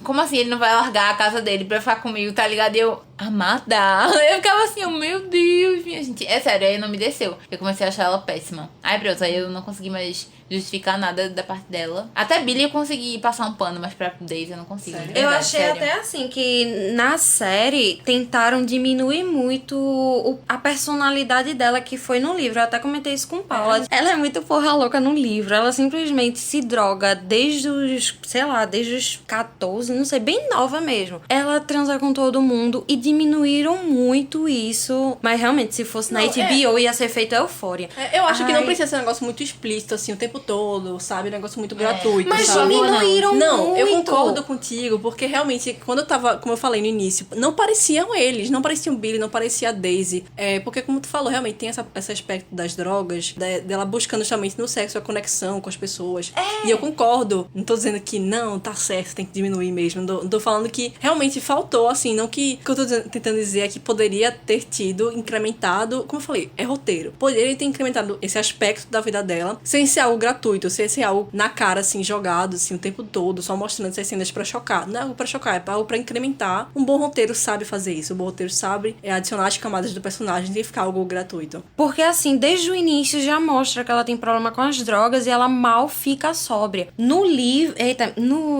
como assim ele não vai largar a casa dele pra ficar comigo, tá ligado? E eu, amada. Eu ficava assim, meu Deus, minha gente. É sério, aí não me desceu. Eu comecei a achar ela péssima. Aí pronto, aí eu não consegui mais justificar nada da parte dela. Até Billy eu consegui passar um pano, mas pra Daisy eu não consigo. Sério? Eu Verdade, achei sério. até assim que na série tentaram diminuir muito a personalidade dela que foi no livro. Eu até comentei isso com Paula. Ela é muito porra louca no livro. Ela simplesmente se droga desde os, sei lá, desde os 14, não sei, bem nova mesmo. Ela transa com todo mundo e diminuíram muito isso. Mas realmente, se fosse na Não, HBO ia ser feito Euphoria. Eu acho que não Ai. precisa ser um negócio muito explícito, assim, o tempo todo, sabe? Um negócio muito gratuito, Mas sabe? diminuíram Não, eu muito. concordo contigo, porque realmente, quando eu tava, como eu falei no início, não pareciam eles, não pareciam Billy, não parecia a Daisy. Porque, como tu falou, realmente tem esse aspecto das drogas, dela buscando justamente no sexo a conexão com as pessoas. E eu concordo, não tô dizendo que não, tá certo, tem que diminuir mesmo. Não tô falando que realmente faltou, assim, não que o que eu tô tentando dizer é que poderia ter tido incrementado, como eu falei, é roteiro. Poderia ter incrementado esse aspecto da vida dela, sem ser algo gratuito, sem ser algo na cara, assim, jogado, assim, o tempo todo, só mostrando essas cenas pra chocar. Não é algo pra chocar, é algo pra incrementar. Um bom roteiro sabe fazer isso. Um bom roteiro sabe adicionar as camadas do personagem e ficar algo gratuito. Porque assim, desde o início já mostra que ela tem problema com as drogas e ela mal fica sóbria. No livro,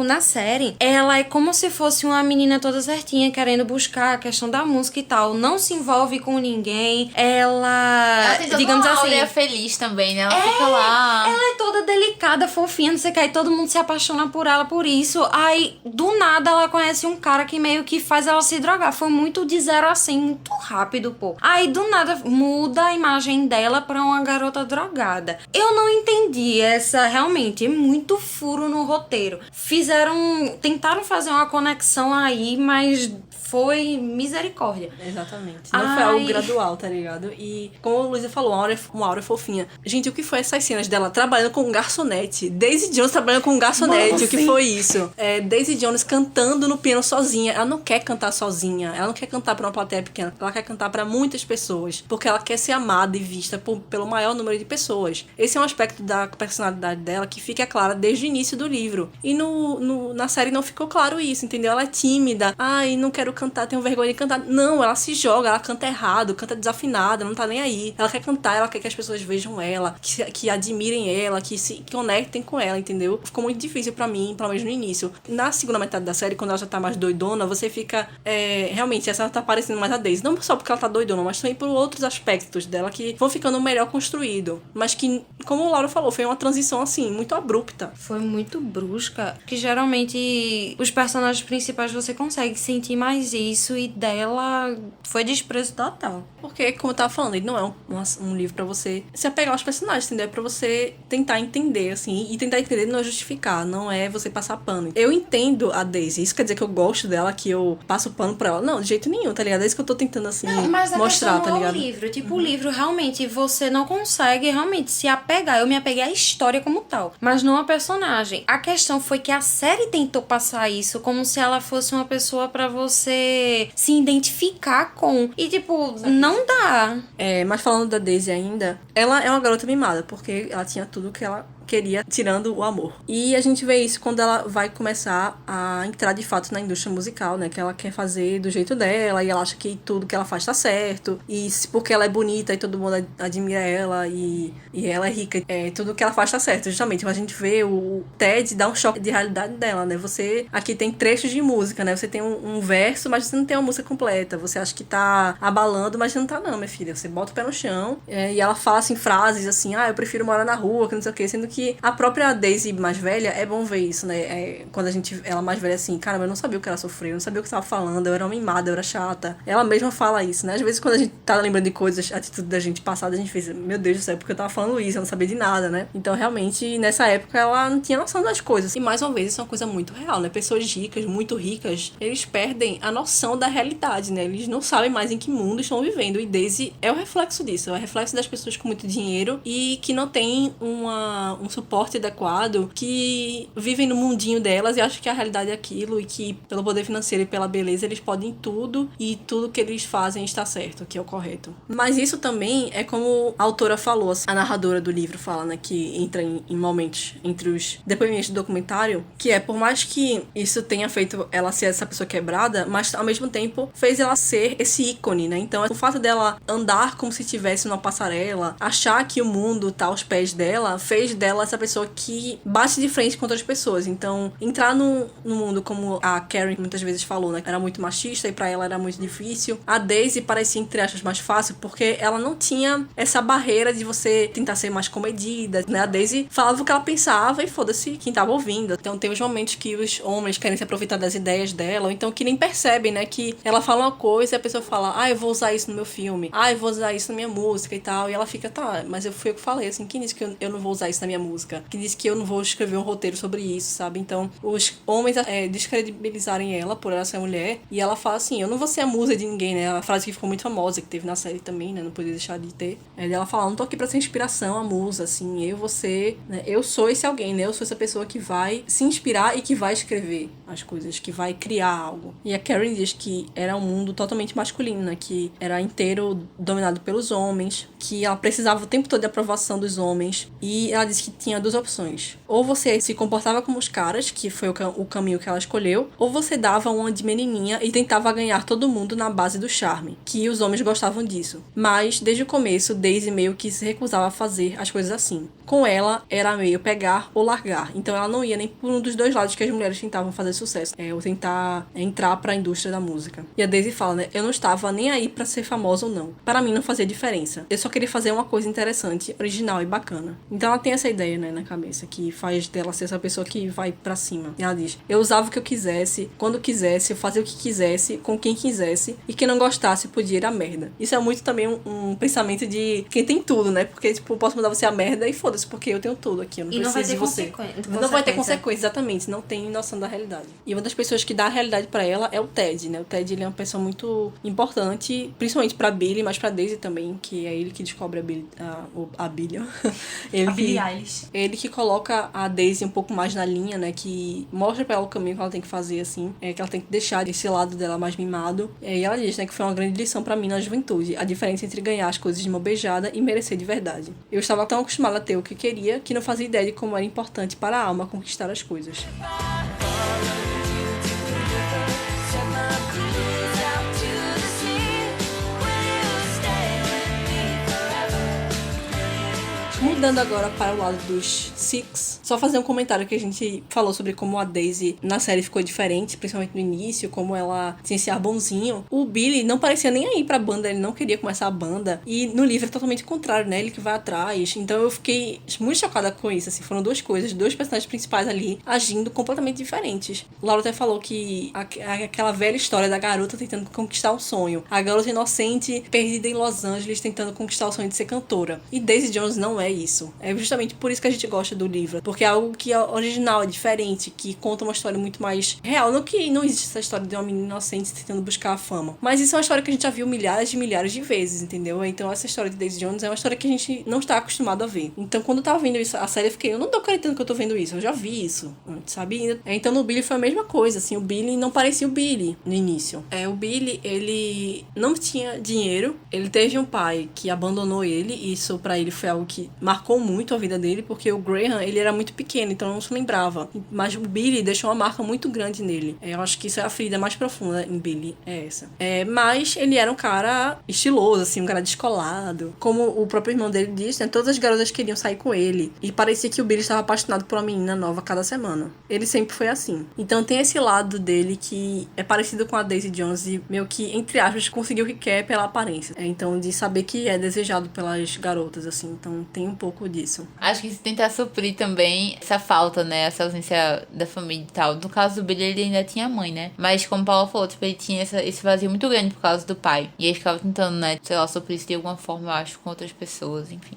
na série, ela é como se fosse uma menina toda certinha, querendo buscar a questão da música e tal. Não se envolve com ninguém. Ela tem toda digamos uma assim, áurea feliz também, né? Ela fica lá... ela é toda delicada, fofinha, não sei o que, aí todo mundo se apaixona por ela por isso. Aí, do nada, ela conhece um cara que meio que faz ela se drogar. Foi muito de 0 a 100, muito rápido, pô. Aí, do nada, muda a imagem dela pra uma garota drogada. Eu não entendi realmente, é muito furo no roteiro. Tentaram fazer uma conexão aí, mas foi misericórdia. Exatamente. Não foi algo gradual, tá ligado? E, como a Luísa falou, uma aura fofinha. Gente, o que foi essas cenas dela trabalhando com um garçonete? Daisy Jones trabalhando com um garçonete. Mano, o que sim. foi isso? Daisy Jones cantando no piano sozinha. Ela não quer cantar sozinha. Ela não quer cantar pra uma plateia pequena. Ela quer cantar pra muitas pessoas. Porque ela quer ser amada e vista pelo maior número de pessoas. Esse é um aspecto da personalidade dela que fica clara desde o início do livro. E na série não ficou claro isso, entendeu? Ela é tímida. Ai, não quero cantar, tenho vergonha de cantar. Não, ela se joga, ela canta errado, canta desafinada, não tá nem aí. Ela quer cantar, ela quer que as pessoas vejam ela, que admirem ela, que se conectem com ela, entendeu? Ficou muito difícil pra mim, pelo menos no início. Na segunda metade da série, quando ela já tá mais doidona, você fica... realmente, essa tá parecendo mais a Daisy. Não só porque ela tá doidona, mas também por outros aspectos dela que vão ficando melhor construído. Mas que, como o Laura falou, foi uma transição, assim, muito abrupta. Foi muito brusca, que geralmente os personagens principais você consegue sentir mais isso e dela foi desprezo total. Porque, como eu tava falando, ele não é um livro pra você se apegar aos personagens, entendeu? É pra você tentar entender, assim, e tentar entender não é justificar, não é você passar pano. Eu entendo a Daisy, isso quer dizer que eu gosto dela, que eu passo pano pra ela? Não, de jeito nenhum, tá ligado? É isso que eu tô tentando, assim, Mas a mostrar, questão tá não é ligado? o livro. Tipo, o livro, realmente, você não consegue realmente se apegar. Eu me apeguei à história como tal, mas não a personagem. A questão foi que a série tentou passar isso como se ela fosse uma pessoa pra você se identificar com. E, tipo, não dá. Mas falando da Daisy ainda, ela é uma garota mimada, porque ela tinha tudo que queria, tirando o amor. E a gente vê isso quando ela vai começar a entrar de fato na indústria musical, né? Que ela quer fazer do jeito dela e ela acha que tudo que ela faz tá certo. E porque ela é bonita e todo mundo admira ela e ela é rica, tudo que ela faz tá certo, justamente. Mas a gente vê o Ted dar um choque de realidade dela, né? Você aqui tem trechos de música, né? Você tem um verso, mas você não tem uma música completa. Você acha que tá abalando, mas não tá não, minha filha. Você bota o pé no chão e ela fala assim frases assim, eu prefiro morar na rua, que não sei o quê, sendo que a própria Daisy mais velha, é bom ver isso, né? Quando ela mais velha assim, caramba, eu não sabia o que ela sofreu, eu não sabia o que tava falando, eu era uma mimada, eu era chata. Ela mesma fala isso, né? Às vezes quando a gente tá lembrando de coisas, atitude da gente passada, a gente pensa, meu Deus do céu, porque eu tava falando isso, eu não sabia de nada, né? Então realmente, nessa época, ela não tinha noção das coisas. E mais uma vez, isso é uma coisa muito real, né? Pessoas ricas, muito ricas, eles perdem a noção da realidade, né? Eles não sabem mais em que mundo estão vivendo. E Daisy é o reflexo disso, é o reflexo das pessoas com muito dinheiro e que não tem um suporte adequado, que vivem no mundinho delas e acham que a realidade é aquilo e que pelo poder financeiro e pela beleza eles podem tudo e tudo que eles fazem está certo, que é o correto. Mas isso também é como a autora falou, a narradora do livro fala, né, que entra em momentos entre os depoimentos do documentário, que por mais que isso tenha feito ela ser essa pessoa quebrada, mas ao mesmo tempo fez ela ser esse ícone, né? Então o fato dela andar como se estivesse numa passarela, achar que o mundo tá aos pés dela, fez dela essa pessoa que bate de frente com outras pessoas. Então entrar no mundo, como a Karen muitas vezes falou, né, era muito machista e pra ela era muito difícil. A Daisy parecia, entre aspas, mais fácil porque ela não tinha essa barreira de você tentar ser mais comedida, né? A Daisy falava o que ela pensava e foda-se quem tava ouvindo. Então tem os momentos que os homens querem se aproveitar das ideias dela, ou então que nem percebem, né, que ela fala uma coisa e a pessoa fala, eu vou usar isso no meu filme, eu vou usar isso na minha música e tal, e ela fica, tá, mas fui eu que falei, assim, quem disse que eu não vou usar isso na minha música? Quem disse que eu não vou escrever um roteiro sobre isso, sabe? Então os homens descredibilizarem ela por ela ser mulher, e ela fala assim, eu não vou ser a musa de ninguém, né? A frase que ficou muito famosa, que teve na série também, né? Não podia deixar de ter. Ela fala, não tô aqui pra ser inspiração, a musa, assim, né? Eu sou esse alguém, né? Eu sou essa pessoa que vai se inspirar e que vai escrever as coisas, que vai criar algo. E a Karen diz que era um mundo totalmente masculino, né? Que era inteiro dominado pelos homens, que ela precisava o tempo todo de aprovação dos homens, e ela disse que tinha duas opções. Ou você se comportava como os caras, que foi o caminho que ela escolheu, ou você dava uma de menininha e tentava ganhar todo mundo na base do charme, que os homens gostavam disso. Mas, desde o começo, Daisy meio que se recusava a fazer as coisas assim. Com ela, era meio pegar ou largar. Então ela não ia nem por um dos dois lados que as mulheres tentavam fazer sucesso. Ou tentar entrar pra indústria da música. E a Daisy fala, né? Eu não estava nem aí pra ser famosa ou não. Para mim não fazia diferença. Eu só queria fazer uma coisa interessante, original e bacana. Então ela tem essa ideia, né, na cabeça, que faz dela ser essa pessoa que vai pra cima. E ela diz, eu usava o que eu quisesse, quando quisesse, eu fazia o que quisesse, com quem quisesse, e quem não gostasse podia ir à merda. Isso é muito também um pensamento de quem tem tudo, né? Porque, tipo, eu posso mandar você à merda e foda-se, porque eu tenho tudo aqui, eu não preciso de você. Não vai ter consequências, exatamente, não tem noção da realidade. E uma das pessoas que dá a realidade pra ela é o Ted, né? O Ted, ele é uma pessoa muito importante, principalmente pra Billy, mas pra Daisy também, que é ele que descobre a Billy. Billie Eilish. Ele que coloca a Daisy um pouco mais na linha, né? Que mostra pra ela o caminho que ela tem que fazer, assim. Que ela tem que deixar esse lado dela mais mimado. E ela diz, né? Que foi uma grande lição pra mim na juventude. A diferença entre ganhar as coisas de uma beijada e merecer de verdade. Eu estava tão acostumada a ter o que queria, que não fazia ideia de como era importante para a alma conquistar as coisas. Mudando agora para o lado dos Six, só fazer um comentário que a gente falou sobre como a Daisy na série ficou diferente, principalmente no início, como ela tinha esse ar bonzinho. O Billy não parecia nem aí pra banda, ele não queria começar a banda, e no livro é totalmente o contrário, né? Ele que vai atrás. Então eu fiquei muito chocada com isso, assim, foram duas coisas, dois personagens principais ali agindo completamente diferentes. O Laura até falou que aquela velha história da garota tentando conquistar um sonho, a garota inocente perdida em Los Angeles tentando conquistar o sonho de ser cantora. E Daisy Jones não é isso. É justamente por isso que a gente gosta do livro, porque é algo que é original, é diferente, que conta uma história muito mais real. Não que não existe essa história de uma menina inocente tentando buscar a fama, mas isso é uma história que a gente já viu milhares de vezes, entendeu? Então essa história de Daisy Jones é uma história que a gente não está acostumado a ver. Então quando eu tava vendo isso, a série, eu fiquei, eu não tô acreditando que eu tô vendo isso, eu já vi isso antes, sabe? Então no Billy foi a mesma coisa, assim, o Billy não parecia o Billy no início. O Billy, ele não tinha dinheiro, ele teve um pai que abandonou ele, e isso pra ele foi algo que marcou muito a vida dele, porque o Graham, ele era muito pequeno, então não se lembrava. Mas o Billy deixou uma marca muito grande nele. Eu acho que isso é a ferida mais profunda em Billy, é essa. Mas ele era um cara estiloso, assim, um cara descolado. Como o próprio irmão dele disse, né? Todas as garotas queriam sair com ele. E parecia que o Billy estava apaixonado por uma menina nova a cada semana. Ele sempre foi assim. Então tem esse lado dele que é parecido com a Daisy Jones e meio que, entre aspas, conseguiu o que quer pela aparência. Então, de saber que é desejado pelas garotas, assim. Então tem um pouco disso. Acho que se tentar suprir também essa falta, né? Essa ausência da família e tal. No caso do Billy, ele ainda tinha mãe, né? Mas como o Paulo falou, tipo, ele tinha esse vazio muito grande por causa do pai. E ele ficava tentando, né? Sei lá, suprir isso de alguma forma, eu acho, com outras pessoas, enfim.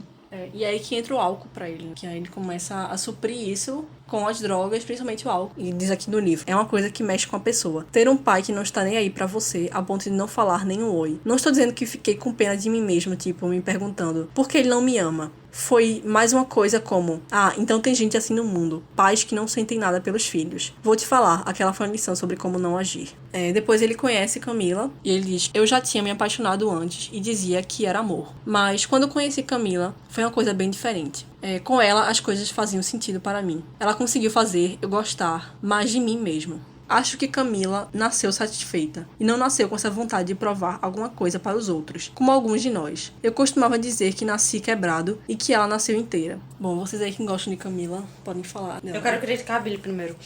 E aí que entra o álcool pra ele, né? Que aí ele começa a suprir isso com as drogas, principalmente o álcool. E diz aqui no livro, é uma coisa que mexe com a pessoa. Ter um pai que não está nem aí pra você, a ponto de não falar nem um oi. Não estou dizendo que fiquei com pena de mim mesmo, tipo, me perguntando, por que ele não me ama? Foi mais uma coisa como, então tem gente assim no mundo, pais que não sentem nada pelos filhos. Vou te falar, aquela foi uma lição sobre como não agir. Depois ele conhece Camila e ele diz, eu já tinha me apaixonado antes e dizia que era amor. Mas quando eu conheci Camila, foi uma coisa bem diferente. Com ela, as coisas faziam sentido para mim. Ela conseguiu fazer eu gostar mais de mim mesmo. Acho que Camila nasceu satisfeita e não nasceu com essa vontade de provar alguma coisa para os outros, como alguns de nós. Eu costumava dizer que nasci quebrado e que ela nasceu inteira. Bom, vocês aí que gostam de Camila, podem falar. Eu quero criticar a Billy primeiro.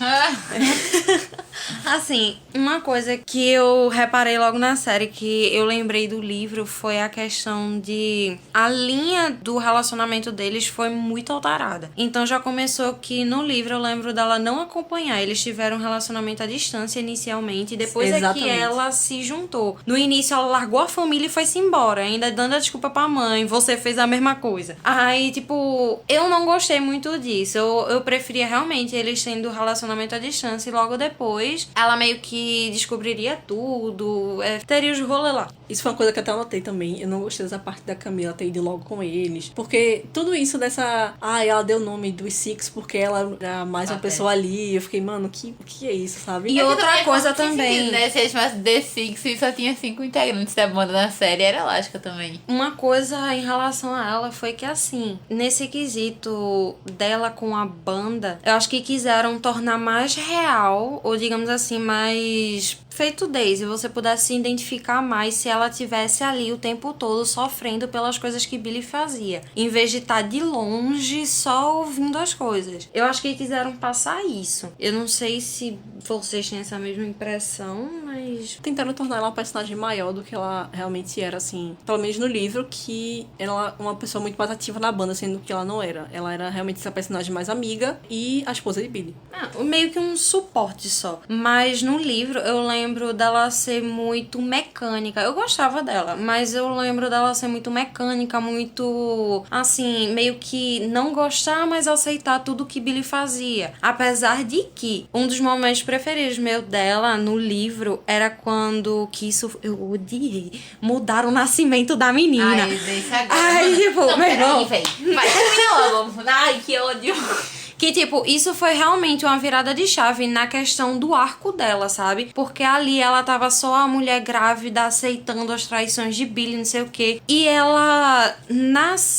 Assim, uma coisa que eu reparei logo na série, que eu lembrei do livro, foi a questão de... A linha do relacionamento deles foi muito alterada. Então já começou que no livro eu lembro dela não acompanhar. Eles tiveram um relacionamento à distância inicialmente, e depois Exatamente. é que ela se juntou. No início ela largou a família e foi-se embora, ainda dando a desculpa pra mãe, você fez a mesma coisa. Aí, tipo, eu não gostei muito disso. Eu preferia realmente eles tendo relacionamento à distância e logo depois ela meio que descobriria tudo, teria os rolê lá. Isso foi uma coisa que eu até anotei também. Eu não gostei dessa parte da Camila ter ido logo com eles. Porque tudo isso dessa... ela deu o nome dos Six porque ela era mais uma pessoa ali. Eu fiquei, mano, que é isso, sabe? E outra coisa também... Sentido, né? Se eles chamassem The Six e só tinha 5 integrantes da banda na série, era elástica também. Uma coisa em relação a ela foi que, assim, nesse quesito dela com a banda, eu acho que quiseram tornar mais real, ou digamos assim, mais feito Daisy, você pudesse se identificar mais se ela tivesse ali o tempo todo sofrendo pelas coisas que Billy fazia, em vez de estar de longe só ouvindo as coisas. Eu acho que quiseram passar isso. Eu não sei se vocês têm essa mesma impressão, mas... Tentaram tornar ela uma personagem maior do que ela realmente era, assim. Pelo menos no livro, que ela é uma pessoa muito mais ativa na banda, sendo que ela não era. Ela era realmente essa personagem mais amiga e a esposa de Billy. Meio que um suporte só. Mas no livro, eu lembro dela ser muito mecânica. Eu gostava dela, mas eu lembro dela ser muito mecânica, muito, assim, meio que não gostar, mas aceitar tudo que Billy fazia. Apesar de que um dos momentos preferidos meu dela no livro era quando, que isso eu odiei, mudaram o nascimento da menina. Ai, deixa agora. Ai, tipo, não, meu irmão. Véi. Vai, termina logo. Ai, que ódio. Que, tipo, isso foi realmente uma virada de chave na questão do arco dela, sabe? Porque ali ela tava só a mulher grávida aceitando as traições de Billy, não sei o quê. E ela,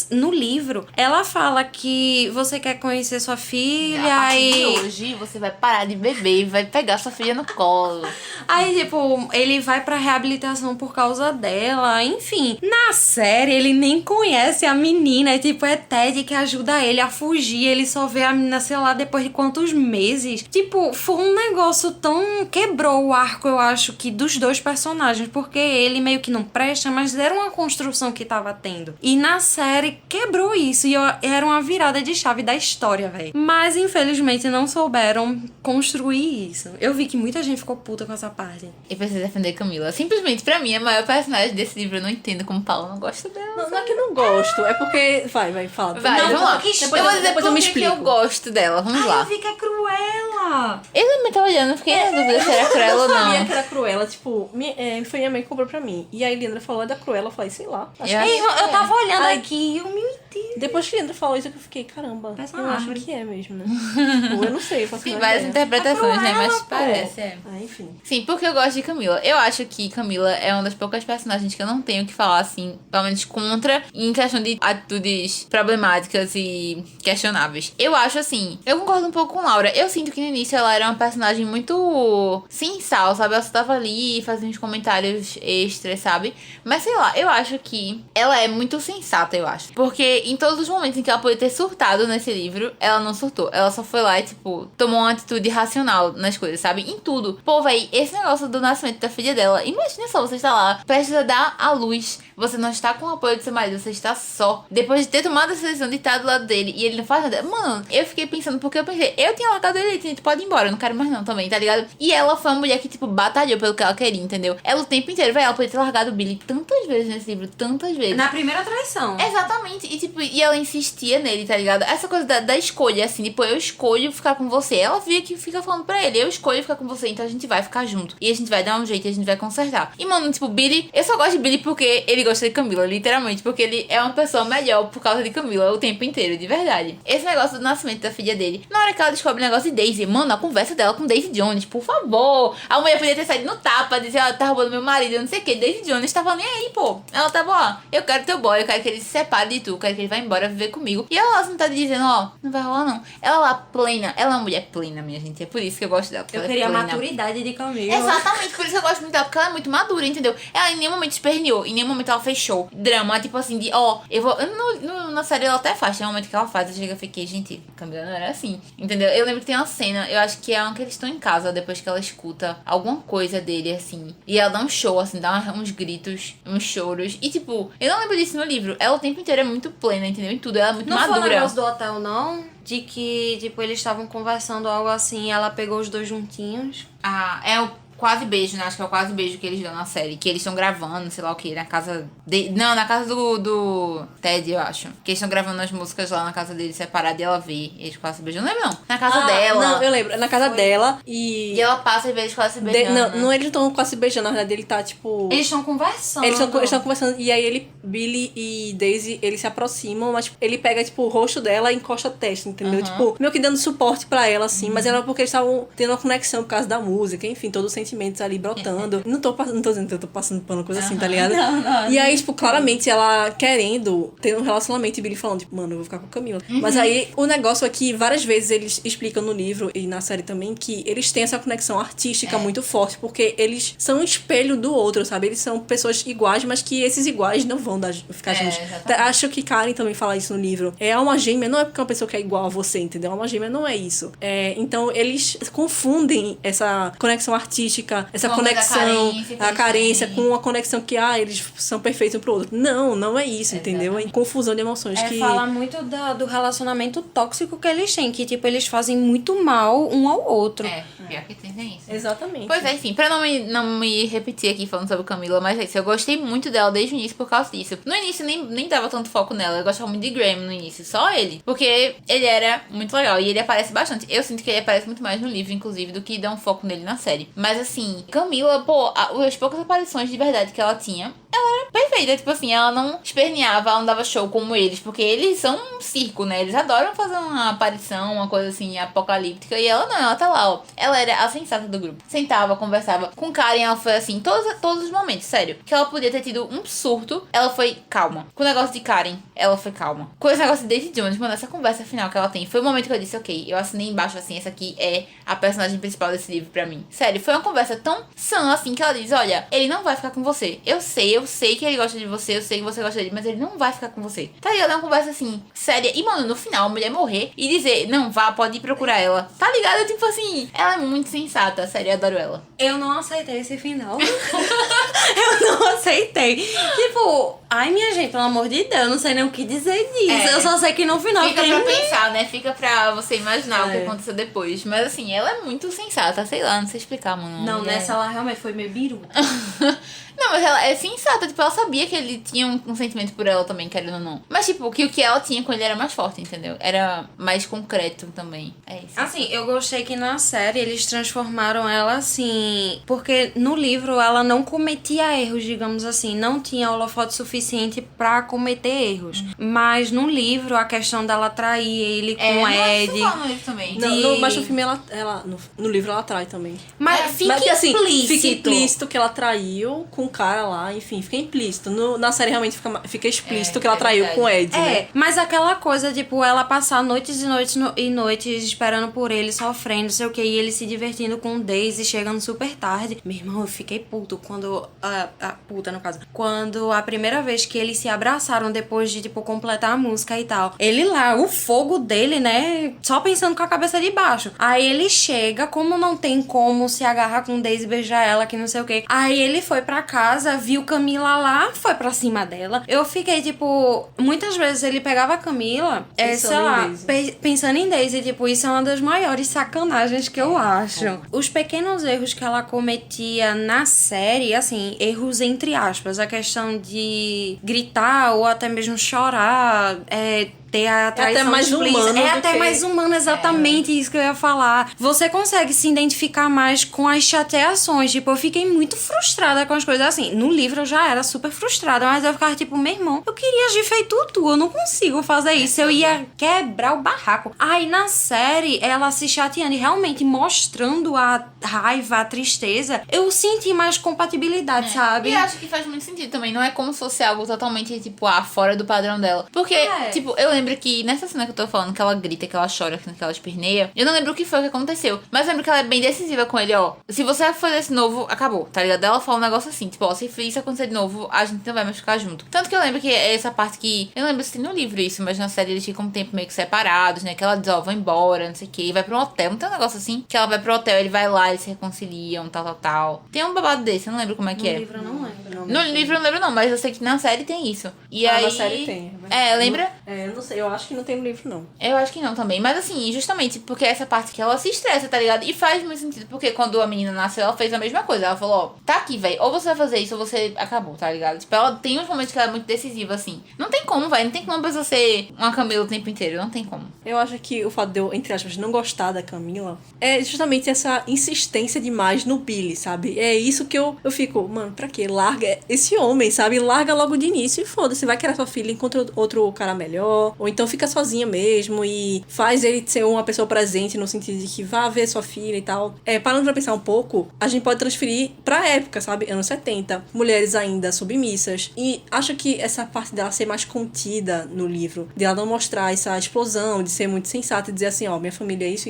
no livro, ela fala que você quer conhecer sua filha A partir e... de hoje, você vai parar de beber e vai pegar sua filha no colo. Aí, tipo, ele vai pra reabilitação por causa dela, enfim. Na série, ele nem conhece a menina, é Ted que ajuda ele a fugir, ele só vê a menina, sei lá, depois de quantos meses. Tipo, foi um negócio tão... Quebrou o arco, eu acho, que dos dois personagens, porque ele meio que não presta, mas era uma construção que tava tendo. E na série, quebrou isso, e era uma virada de chave da história, velho. Mas, infelizmente, não souberam construir isso. Eu vi que muita gente ficou puta com essa parte. E precisa defender Camila. Simplesmente, pra mim, a maior personagem desse livro, eu não entendo como Paulo não gosta dela. Não é que eu não gosto, é porque... Vai, fala. Vai, Não, vamos lá. porque Eu vou dizer depois eu por me que explico. eu gosto dela. Vamos lá. Eu vi que é Cruella. Eu também tava olhando, fiquei na dúvida se era Cruella ou Eu sabia não. que era Cruella, tipo, foi minha mãe que comprou pra mim. E aí Leandra falou, é da Cruella, eu falei, sei lá. Acho Eu que acho- Eu tava olhando Ai. aqui e eu, meu Depois que Leandro falou isso, eu fiquei, caramba, Parece eu uma acho árvore. que é mesmo, né? Ou eu não sei, eu faço Tem uma várias ideia. interpretações, né? Mas Cruella, pô. parece, é. Ah, enfim. Sim, porque eu gosto de Camila. Eu acho que Camila é uma das poucas personagens que eu não tenho que falar, assim, pelo menos contra, em questão de atitudes problemáticas e questionáveis. Eu acho, assim, eu concordo um pouco com Laura. Eu sinto que no início ela era uma personagem muito sem sal, sabe? Ela só tava ali fazendo uns comentários extras, sabe? Mas sei lá, eu acho que ela é muito sensata, eu acho. Porque em todos os momentos em que ela podia ter surtado nesse livro, ela não surtou. Ela só foi lá e, tipo, tomou uma atitude racional nas coisas, sabe? Em tudo. Pô, véi, esse negócio do nascimento da filha dela, imagina só, você está lá, prestes a dar à luz. Você não está com o apoio do seu marido, você está só. Depois de ter tomado essa decisão de estar do lado dele e ele não faz nada. Mano, eu fiquei pensando, porque eu pensei, eu tinha largado ele e tinha, tu pode ir embora, eu não quero mais não também, tá ligado? E ela foi uma mulher que, tipo, batalhou pelo que ela queria, entendeu? Ela o tempo inteiro, velho, ela podia ter largado o Billy tantas vezes nesse livro, tantas vezes. Na primeira traição. Exatamente, e tipo, e ela insistia nele, tá ligado? Essa coisa da escolha, assim, tipo, eu escolho ficar com você. Ela via que fica falando pra ele, eu escolho ficar com você, então a gente vai ficar junto. E a gente vai dar um jeito, e a gente vai consertar. E, mano, tipo, Billy, eu só gosto de Billy porque ele gosta de Camila, literalmente, porque ele é uma pessoa melhor por causa de Camila o tempo inteiro, de verdade. Esse negócio do nascimento da filha dele, na hora que ela descobre o negócio de Daisy, mano, a conversa dela com Daisy Jones, por favor. A mulher podia ter saído no tapa, dizer, ela tá roubando meu marido, eu não sei o que. Daisy Jones tava nem aí, pô. Ela tava, ó, eu quero teu boy, eu quero que ele se separe de tu, eu quero que ele vá embora viver comigo. E ela não tá dizendo, ó, não vai rolar não. Ela lá, plena, ela é uma mulher plena, minha gente, é por isso que eu gosto dela. Eu ela queria é a plena. maturidade de Camila. Exatamente, por isso que eu gosto muito dela, porque ela é muito madura, entendeu? Ela em nenhum momento esperneou, em nenhum momento ela fechou. Drama, tipo assim, de, ó, eu vou. Na série ela até faz, tem um momento que ela faz, eu chego e fiquei, gente, Camila não era assim, entendeu? Eu lembro que tem uma cena, eu acho que é uma que eles estão em casa, depois que ela escuta alguma coisa dele, assim, e ela dá um show, assim, dá uns gritos, uns choros, e tipo, eu não lembro disso no livro, ela o tempo inteiro é muito plena, entendeu? Em tudo, ela é muito Não foi o madura. negócio do hotel, não? De que, tipo, eles estavam conversando algo assim e ela pegou os dois juntinhos. Ah, é o quase beijo, né? Acho que é o quase beijo que eles dão na série. Que eles estão gravando, sei lá o que, na casa... Não, na casa do Ted, eu acho. Que eles estão gravando as músicas lá na casa dele separado e ela vê. E eles quase se beijam. Não lembro, não. Na casa dela. Não, eu lembro. É na casa Foi. dela E ela passa e vê eles quase se beijando, Não, né? não, eles estão quase se beijando, na verdade ele tá, tipo... Eles estão conversando. Eles estão conversando, e aí Billy e Daisy, eles se aproximam, mas tipo, ele pega, tipo, o rosto dela e encosta a testa, entendeu? Tipo, meio que dando suporte pra ela, assim, mas era porque eles estavam tendo uma conexão por causa da música, enfim, todos os sentimentos ali brotando. Não tô dizendo que eu tô passando pano, coisa assim, tá ligado? Não, e aí, tipo, claramente ela querendo ter um relacionamento e Billy falando, tipo, mano, eu vou ficar com a Camila. Mas aí, o negócio aqui, várias vezes eles explicam no livro e na série também, que eles têm essa conexão artística muito forte, porque eles são um espelho do outro, sabe? Eles são pessoas iguais, mas que esses iguais não vão ficar juntos. exatamente. Acho que Karen também fala isso no livro. É alma gêmea, não é porque uma pessoa que é igual a você, entendeu? Alma gêmea não é isso. Então, eles confundem essa conexão artística, essa Com a conexão, carência que a eles carência, têm. com uma conexão que, eles são perfeitos um pro outro. Não, não é isso, entendeu? É confusão de emoções que... Fala muito do relacionamento tóxico que eles têm, que, tipo, eles fazem muito mal um ao outro. Pior que tem isso. Exatamente. Pois é, enfim, pra não me repetir aqui falando sobre Camila, mas é isso, eu gostei muito dela desde o início por causa disso. No início nem dava tanto foco nela, eu gostava muito de Graham no início, só ele. Porque ele era muito legal e ele aparece bastante. Eu sinto que ele aparece muito mais no livro, inclusive, do que dá um foco nele na série. Mas assim, Camila, pô, as poucas aparições de verdade que ela tinha, ela era perfeita, tipo assim, ela não esperneava, ela não dava show como eles, porque eles são um circo, né? Eles adoram fazer uma aparição, uma coisa assim, apocalíptica, e ela não, ela tá lá, ó. Ela era a sensata do grupo. Sentava, conversava. Com Karen, ela foi assim, todos os momentos, sério. Que ela podia ter tido um surto, ela foi calma. Com o negócio de Karen, ela foi calma. Com esse negócio de Daisy Jones, mano, essa conversa final que ela tem, foi o momento que eu disse, ok, eu assinei embaixo assim, essa aqui é a personagem principal desse livro pra mim. Sério, foi uma conversa tão sã assim, que ela diz, olha, ele não vai ficar com você. Eu sei que ele gosta de você, eu sei que você gosta dele, mas ele não vai ficar com você. Tá ligado? É uma conversa assim, séria. E, mano, no final, a mulher morrer e dizer, não, vá, pode ir procurar ela. Tá ligado? Tipo assim, ela é muito sensata, sério, eu adoro ela. Eu não aceitei esse final. Eu não aceitei. Tipo, ai, minha gente, pelo amor de Deus, eu não sei nem o que dizer disso. Eu só sei que no final Fica tem... pra pensar, né? Fica pra você imaginar o que aconteceu depois. Mas assim, ela é muito sensata, sei lá, não sei explicar, mano. Não, Mulher- nessa ela realmente foi meio biruta. Não, mas ela é sensata, tipo, ela sabia que ele tinha um sentimento por ela também, querendo ou não. Mas, tipo, que o que ela tinha com ele era mais forte, entendeu? Era mais concreto também. É isso. Assim, eu gostei que na série eles transformaram ela assim... Porque no livro ela não cometia erros, digamos assim. Não tinha holofote suficiente pra cometer erros. Mas no livro, a questão dela trair ele com o Ed... Não, no livro também. Mas no filme no livro ela trai também. Mas fica Mas porque, assim, explícito. fica implícito que ela traiu com o cara lá, enfim, fica implícito. Na série realmente fica explícito que ela traiu verdade. com o Ed, né? Mas aquela coisa, tipo, ela passar noites e noites e noites esperando por ele, sofrendo, não sei o que, e ele se divertindo com o Daisy, chegando super tarde. Meu irmão, eu fiquei puto quando... puta, no caso. Quando a primeira vez que eles se abraçaram depois de, tipo, completar a música e tal. Ele lá, o fogo dele, né? Só pensando com a cabeça de baixo. Aí ele chega, como não tem como se agarrar com o Daisy e beijar ela, que não sei o que. Aí ele foi pra casa, viu Camila lá, foi pra cima dela. Eu fiquei, tipo... Muitas vezes ele pegava a Camila, sei lá, pensando em Daisy. Tipo, isso é uma das maiores sacanagens que eu acho. Os pequenos erros que ela cometia na série, assim, erros entre aspas, a questão de gritar ou até mesmo chorar, ter a traição até mais explícita. humano É do até que... mais humano, exatamente isso que eu ia falar. Você consegue se identificar mais com as chateações. Tipo, eu fiquei muito frustrada com as coisas. Assim, no livro eu já era super frustrada, mas eu ficava tipo, meu irmão, eu queria agir feito tu, eu não consigo fazer isso. Eu ia quebrar o barraco. Aí na série, ela se chateando e realmente mostrando a raiva, a tristeza, eu senti mais compatibilidade, sabe? E acho que faz muito sentido também. Não é como se fosse algo totalmente, tipo, fora do padrão dela. Porque, tipo, eu lembro que nessa cena que eu tô falando, que ela grita, que ela chora, que ela esperneia, eu não lembro o que foi que aconteceu. Mas eu lembro que ela é bem decisiva com ele, ó. Se você vai fazer esse novo, acabou, tá ligado? Ela fala um negócio assim, tipo, ó, se isso acontecer de novo, a gente não vai mais ficar junto. Tanto que eu lembro que é essa parte que... Eu não lembro se tem no livro isso, mas na série eles ficam um tempo meio que separados, né? Que ela diz, ó, vou embora, não sei o que, e vai pra um hotel. Não tem um negócio assim? Que ela vai pro hotel, ele vai lá, eles se reconciliam, tal. Tem um babado desse, eu não lembro como é que é. No livro eu não lembro. No livro eu não lembro não, mas eu sei que na série tem isso. E aí... na série tem. Lembra? Eu não sei, eu acho que não tem no livro, não. Eu acho que não também. Mas assim, justamente porque essa parte que ela se estressa, tá ligado? E faz muito sentido, porque quando a menina nasceu, ela fez a mesma coisa. Ela falou, ó, tá aqui, velho. Ou você vai fazer isso, ou você acabou, tá ligado? Tipo, ela tem uns momentos que ela é muito decisiva, assim. Não tem como, velho. Não tem como a pessoa ser uma Camila o tempo inteiro. Não tem como. Eu acho que o fato de eu, entre aspas, não gostar da Camila é justamente essa insistência demais no Billy, sabe? É isso que eu fico, mano, pra quê? Larga esse homem, sabe? Larga logo de início e foda-se. Vai criar sua filha, encontra outro cara melhor. Ou então fica sozinha mesmo e faz ele ser uma pessoa presente no sentido de que vá ver sua filha e tal. Parando pra pensar um pouco, a gente pode transferir pra época, sabe? Anos 70. Mulheres ainda submissas. E acho que essa parte dela ser mais contida no livro, de ela não mostrar essa explosão, de ser muito sensata e dizer assim, ó, minha família é isso,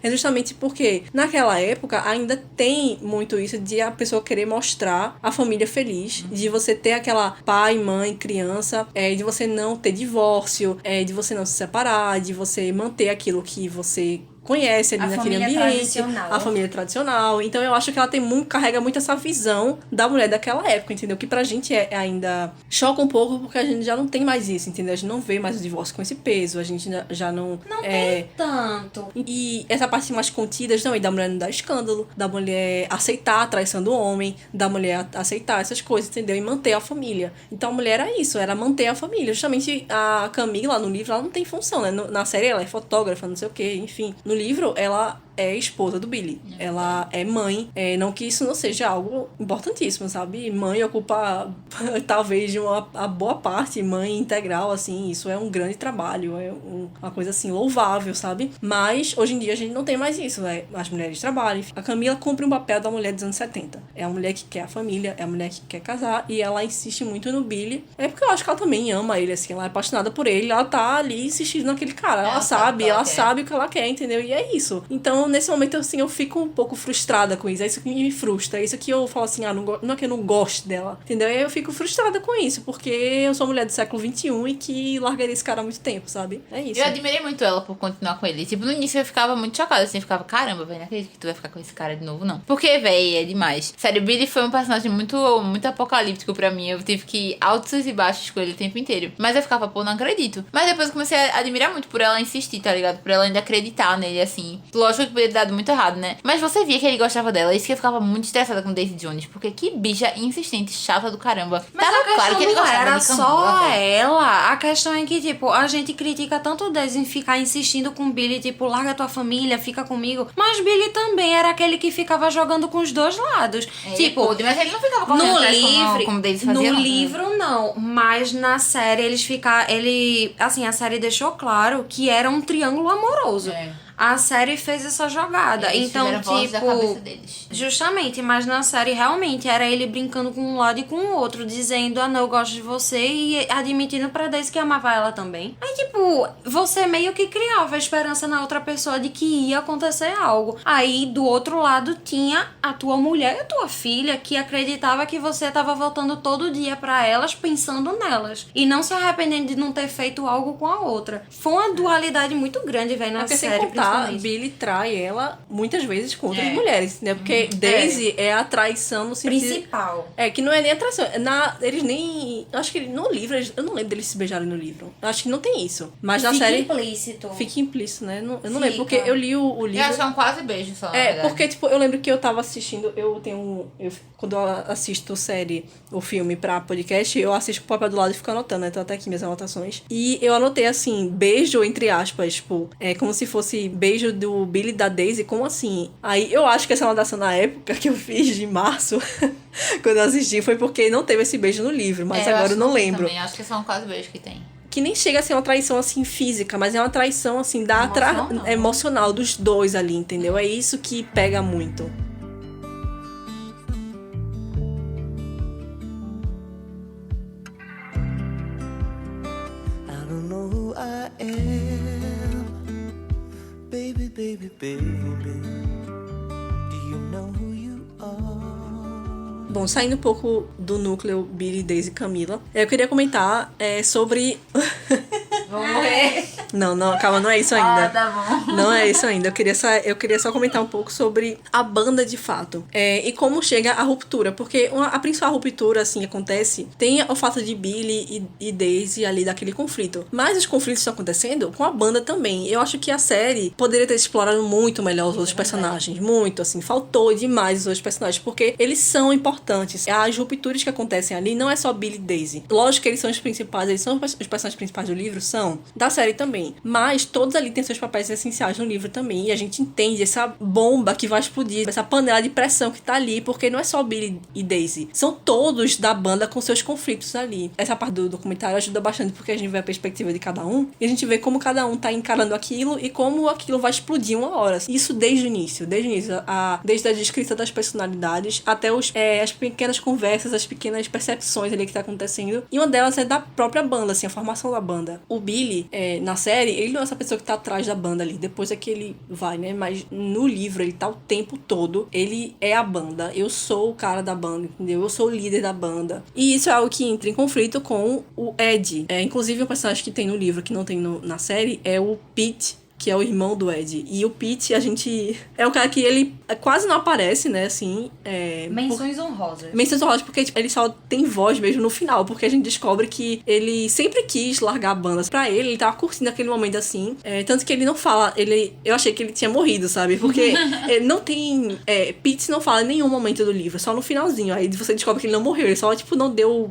é justamente porque naquela época ainda tem muito isso de a pessoa querer mostrar a família feliz, de você ter aquela pai, mãe, criança, de você não ter divórcio, de você não se separar, de você manter aquilo que você conhece ali naquele ambiente, a família tradicional. Então eu acho que ela carrega muito essa visão da mulher daquela época, entendeu? Que pra gente ainda choca um pouco porque a gente já não tem mais isso, entendeu? A gente não vê mais o divórcio com esse peso, a gente já não... Não tem tanto. E essa parte mais contida também, da mulher não dar escândalo, da mulher aceitar a traição do homem, da mulher aceitar essas coisas, entendeu? E manter a família. Então a mulher era isso, era manter a família. Justamente a Camila, no livro, ela não tem função, né? Na série ela é fotógrafa, não sei o quê, enfim. No livro, ela é esposa do Billy. Ela é mãe. Não que isso não seja algo importantíssimo, sabe? Mãe ocupa, talvez, a boa parte. Mãe integral, assim. Isso é um grande trabalho. É uma coisa, assim, louvável, sabe? Mas, hoje em dia, a gente não tem mais isso, né? As mulheres trabalham. A Camila cumpre um papel da mulher dos anos 70. É a mulher que quer a família. É a mulher que quer casar. E ela insiste muito no Billy. É porque eu acho que ela também ama ele, assim. Ela é apaixonada por ele. Ela tá ali insistindo naquele cara. Ela sabe o que ela quer, entendeu? E é isso. Então, nesse momento, assim, eu fico um pouco frustrada com isso. É isso que me frustra. É isso que eu falo assim, não é que eu não gosto dela, entendeu? Eu fico frustrada com isso, porque eu sou mulher do século XXI e que largaria esse cara há muito tempo, sabe? É isso. Eu admirei muito ela por continuar com ele. Tipo, no início eu ficava muito chocada, assim, eu ficava, caramba, velho, não acredito que tu vai ficar com esse cara de novo, não. Porque, velho, é demais. Sério, o Billy foi um personagem muito apocalíptico pra mim. Eu tive que ir altos e baixos com ele o tempo inteiro. Mas eu ficava, pô, não acredito. Mas depois eu comecei a admirar muito por ela insistir, tá ligado? Por ela ainda acreditar nele, assim. Lógico podia ter dado muito errado, né? Mas você via que ele gostava dela. Isso que eu ficava muito estressada com Daisy Jones. Porque que bicha insistente, chata do caramba. Mas tava a questão claro que ele não gostava era de só Camila, velho. ela. A questão é que, tipo, a gente critica tanto o Daisy em ficar insistindo com o Billy, tipo, larga tua família, fica comigo. Mas Billy também era aquele que ficava jogando com os dois lados. Tipo, mas ele não ficava correndo no atrás livro, como Daisy fazia. no não. livro não, mas na série eles ficaram, assim, a série deixou claro que era um triângulo amoroso. A série fez essa jogada. Eles então, fizeram voz da tipo, cabeça deles. justamente, mas na série realmente era ele brincando com um lado e com o outro, dizendo, não, eu gosto de você, e admitindo pra Daisy que amava ela também. Aí, tipo, você meio que criava a esperança na outra pessoa de que ia acontecer algo. Aí, do outro lado, tinha a tua mulher e a tua filha, que acreditava que você tava voltando todo dia pra elas, pensando nelas. E não se arrependendo de não ter feito algo com a outra. Foi uma dualidade muito grande, velho, na Porque sem série, contar, principalmente. Billy trai ela muitas vezes com outras mulheres, né? Porque Daisy é a traição no sentido... Principal. É, que não é nem a traição. Eles nem... Acho que no livro, eu não lembro deles se beijarem no livro. Eu acho que não tem isso. Mas na Fica série... implícito. Fica implícito, né? Eu não Fica. lembro, porque eu li o livro... Eu acho que é um quase beijo só, na É, verdade. porque, tipo, eu lembro que eu tava assistindo, quando eu assisto série ou filme pra podcast, eu assisto com o papel do lado e fico anotando, né? Tô até aqui minhas anotações. E eu anotei, assim, beijo, entre aspas, tipo, como se fosse beijo do Billy e da Daisy, como assim? Aí eu acho que essa anotação na época que eu fiz, de março, quando eu assisti, foi porque não teve esse beijo no livro, mas agora eu não lembro. Também. Acho que são quase beijos que tem. Que nem chega a ser uma traição, assim, física, mas é uma traição, assim, emocional dos dois ali, entendeu? É isso que pega muito. I don't know who I am. Baby, baby, baby. Do you know who you are? Bom, saindo um pouco do núcleo Billy, Daisy e Camila, eu queria comentar sobre... Vou morrer. Não, calma, não é isso ainda. Tá bom. Não é isso ainda. Eu queria só comentar um pouco sobre a banda de fato. E como chega a ruptura. Porque a principal ruptura, assim, acontece... Tem o fato de Billy e Daisy ali daquele conflito. Mas os conflitos estão acontecendo com a banda também. Eu acho que a série poderia ter explorado muito melhor os outros personagens. Muito, assim. Faltou demais os outros personagens. Porque eles são importantes. As rupturas que acontecem ali não é só Billy e Daisy. Lógico que eles são os principais. Eles são os personagens principais do livro. São. Da série também. Mas todos ali têm seus papéis essenciais no livro também. E a gente entende essa bomba que vai explodir, essa panela de pressão que tá ali, porque não é só Billy e Daisy. São todos da banda com seus conflitos ali. Essa parte do documentário ajuda bastante, porque a gente vê a perspectiva de cada um. E a gente vê como cada um tá encarando aquilo e como aquilo vai explodir uma hora. Isso desde o início. Desde a descrita das personalidades até as pequenas conversas, as pequenas percepções ali que tá acontecendo. E uma delas é da própria banda, assim, a formação da banda. O Billy, na série, ele não é essa pessoa que tá atrás da banda ali. Depois é que ele vai, né? Mas no livro, ele tá o tempo todo. Ele é a banda. Eu sou o cara da banda, entendeu? Eu sou o líder da banda. E isso é algo que entra em conflito com o Ed. Inclusive, um personagem que tem no livro, que não tem na série, é o Pete, que é o irmão do Ed. E o Pete, é um cara que ele quase não aparece, né, assim. Menções honrosas. Menções honrosas, porque tipo, ele só tem voz mesmo no final, porque a gente descobre que ele sempre quis largar a banda. Pra ele tava curtindo aquele momento assim. Tanto que ele não fala, eu achei que ele tinha morrido, sabe? Porque não tem... Pete não fala em nenhum momento do livro, só no finalzinho. Aí você descobre que ele não morreu, ele só, tipo,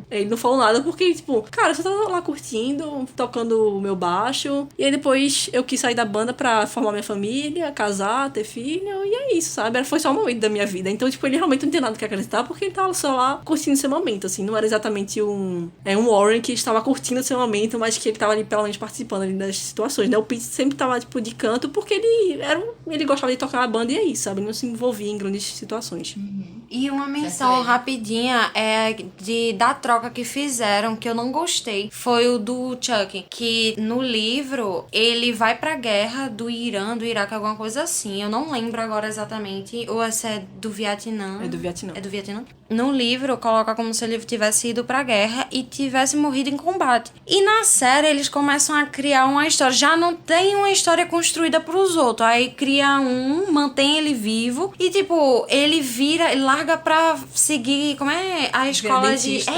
ele não falou nada, porque, tipo, cara, eu só tava lá curtindo, tocando o meu baixo, e aí depois eu quis sair da banda pra formar minha família, casar, ter filho, e é isso, sabe? Foi só um momento da minha vida. Então, tipo, ele realmente não tem nada que acreditar, porque ele tava só lá curtindo seu momento, assim. Não era exatamente um Warren que estava curtindo seu momento, mas que ele tava ali, pelo menos, participando ali das situações, né? O Pete sempre tava, tipo, de canto, porque ele gostava de tocar na banda e é isso, sabe? Ele não se envolvia em grandes situações. E uma menção rapidinha da troca que fizeram, que eu não gostei, foi o do Chuck, que no livro ele vai pra guerra do Irã, do Iraque, alguma coisa assim. Eu não lembro agora exatamente, ou essa é do Vietnã. É do Vietnã. É do Vietnã. No livro, coloca como se ele tivesse ido pra guerra e tivesse morrido em combate. E na série, eles começam a criar uma história. Já não tem uma história construída pros outros. Aí cria mantém ele vivo e, tipo, ele vira... Lá larga pra seguir, como é? A escola de... dentista.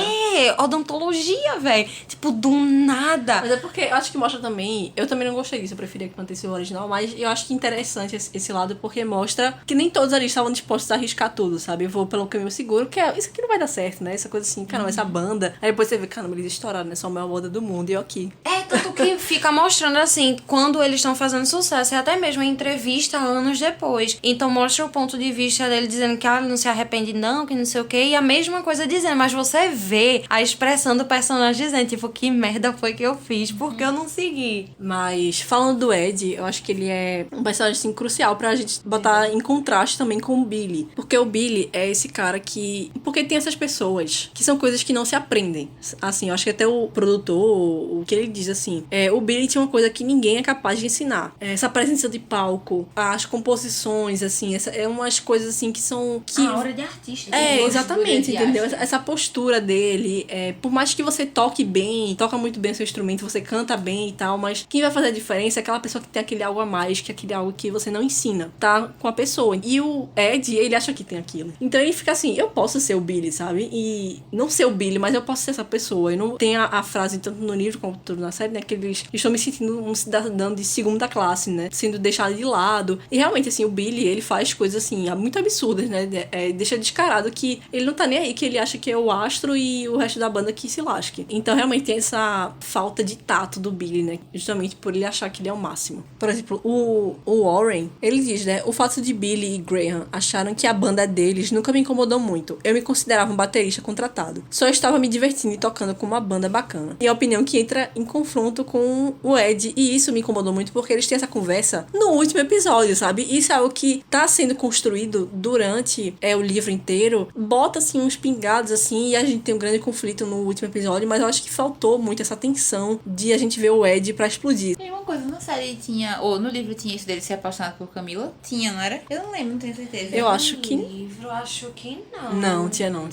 Odontologia, velho. Tipo, do nada. Mas é porque eu acho que mostra também... Eu também não gostei disso, eu preferia que mantesse o original, mas eu acho que interessante esse lado, porque mostra que nem todos ali estavam dispostos a arriscar tudo, sabe? Eu vou pelo caminho seguro, que isso aqui não vai dar certo, né? Essa coisa assim, caramba, essa banda. Aí depois você vê, caramba, eles estouraram, né? Só a maior moda do mundo, e eu aqui. Tanto que fica mostrando assim, quando eles estão fazendo sucesso, e até mesmo em entrevista anos depois. Então mostra o ponto de vista dele dizendo que ele não se arrepende não, que não sei o quê, e a mesma coisa dizendo, mas você vê a expressão do personagem dizendo, tipo, que merda foi que eu fiz, porque eu não segui. Mas falando do Ed, eu acho que ele é um personagem assim, crucial pra gente botar em contraste também com o Billy. Porque o Billy é esse cara que... Porque tem essas pessoas que são coisas que não se aprendem. Assim, eu acho que até o produtor, o que ele diz assim, o Billy tinha uma coisa que ninguém é capaz de ensinar. Essa presença de palco, as composições, assim, umas coisas assim que são... A hora de artista. Exatamente, entendeu? Essa postura dele, por mais que você toque bem, toca muito bem o seu instrumento, você canta bem e tal, mas quem vai fazer a diferença é aquela pessoa que tem aquele algo a mais, que é aquele algo que você não ensina, tá? Com a pessoa. E o Ed, ele acha que tem aquilo. Então ele fica assim, eu posso ser o Billy, sabe? E não ser o Billy, mas eu posso ser essa pessoa. E não tem a frase, tanto no livro quanto na série, né? Que eles estão me sentindo um cidadão de segunda classe, né? Sendo deixado de lado. E realmente, assim, o Billy, ele faz coisas, assim, muito absurdas, né? Deixa descarado que ele não tá nem aí, que ele acha que é o astro e o resto da banda que se lasque. Então, realmente, tem essa falta de tato do Billy, né? Justamente por ele achar que ele é o máximo. Por exemplo, o Warren, ele diz, né? O fato de Billy e Graham acharam que a banda deles nunca me incomodou muito. Eu me considerava um baterista contratado. Só estava me divertindo e tocando com uma banda bacana. E a opinião que entra em confronto com o Ed. E isso me incomodou muito porque eles têm essa conversa no último episódio, sabe? Isso é algo que tá sendo construído durante o livro inteiro. Bota, assim, uns pingados, assim, e a gente tem um grande conflito no último episódio, mas eu acho que faltou muito essa tensão de a gente ver o Ed pra explodir. Tem uma coisa, na série tinha, ou no livro tinha isso dele ser apaixonado por Camila? Tinha, não era? Eu não lembro, não tenho certeza. Eu acho que... livro, acho que não. Não, tinha não.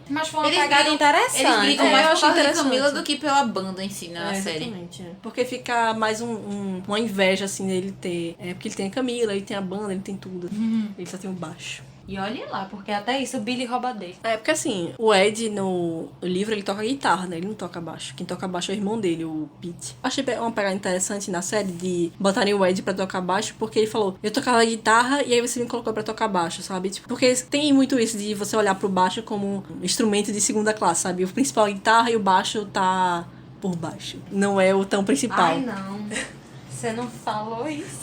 Mas foi uma Eles pegada brigam- interessante. Eles brigam eu mais por acho causa de interessante. Camila do que pela banda em si na série. Exatamente. Porque fica mais uma inveja, assim, dele ter... porque ele tem a Camila, ele tem a banda, ele tem tudo. Ele só tem o baixo. E olha lá, porque até isso o Billy rouba dele. Porque assim, o Ed no livro ele toca guitarra, né? Ele não toca baixo. Quem toca baixo é o irmão dele, o Pete. Achei uma pegada interessante na série de botarem o Ed pra tocar baixo, porque ele falou, eu tocava guitarra e aí você me colocou pra tocar baixo, sabe? Tipo, porque tem muito isso de você olhar pro baixo como um instrumento de segunda classe, sabe? O principal é a guitarra e o baixo tá por baixo. Não é o tão principal. Ai, não. Você não falou isso.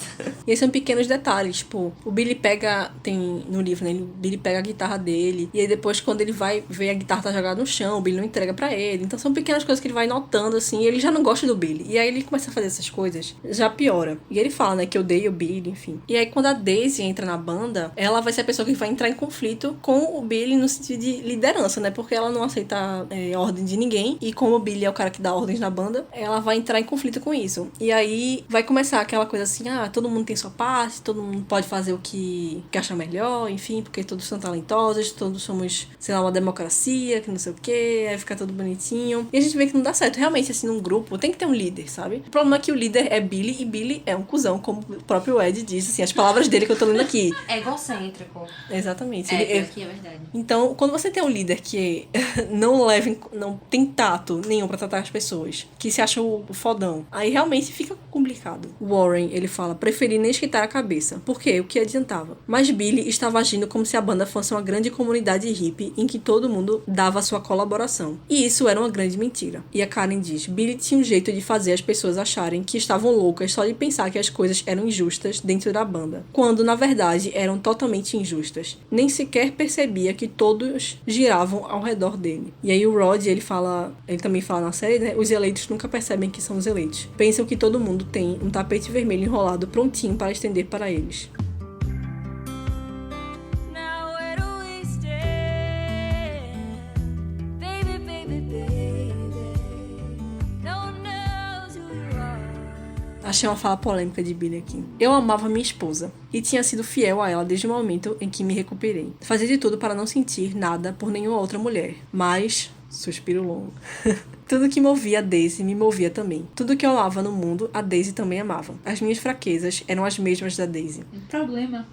E esses são pequenos detalhes, tipo, o Billy pega, tem no livro, né, o Billy pega a guitarra dele, e aí depois quando ele vai ver a guitarra tá jogada no chão, o Billy não entrega pra ele, então são pequenas coisas que ele vai notando, assim, e ele já não gosta do Billy, e aí ele começa a fazer essas coisas, já piora, e ele fala, né, que odeia o Billy, enfim. E aí quando a Daisy entra na banda, ela vai ser a pessoa que vai entrar em conflito com o Billy no sentido de liderança, né, porque ela não aceita ordem de ninguém, e como o Billy é o cara que dá ordens na banda, ela vai entrar em conflito com isso, e aí vai começar aquela coisa assim, todo mundo tem sua parte, todo mundo pode fazer o que acha melhor, enfim, porque todos são talentosos, todos somos, sei lá, uma democracia, que não sei o que, aí fica tudo bonitinho. E a gente vê que não dá certo. Realmente, assim, num grupo tem que ter um líder, sabe? O problema é que o líder é Billy, e Billy é um cuzão, como o próprio Ed disse, assim, as palavras dele que eu tô lendo aqui. É egocêntrico. Exatamente. Pior que é verdade. Então, quando você tem um líder que não tem tato nenhum pra tratar as pessoas, que se acha o fodão, aí realmente fica complicado. Warren, ele fala, preferi nem esquentar a cabeça. Por quê? O que adiantava? Mas Billy estava agindo como se a banda fosse uma grande comunidade hippie em que todo mundo dava sua colaboração. E isso era uma grande mentira. E a Karen diz, Billy tinha um jeito de fazer as pessoas acharem que estavam loucas só de pensar que as coisas eram injustas dentro da banda, quando na verdade eram totalmente injustas. Nem sequer percebia que todos giravam ao redor dele. E aí o Rod, ele também fala na série, né? Os eleitos nunca percebem que são os eleitos. Pensam que todo mundo tem um tapete vermelho enrolado prontinho para estender para eles. Achei uma fala polêmica de Billy aqui. Eu amava minha esposa e tinha sido fiel a ela desde o momento em que me recuperei. Fazia de tudo para não sentir nada por nenhuma outra mulher, mas Suspiro longo. Tudo que movia a Daisy me movia também. Tudo que eu amava no mundo, a Daisy também amava. As minhas fraquezas eram as mesmas da Daisy. Problema.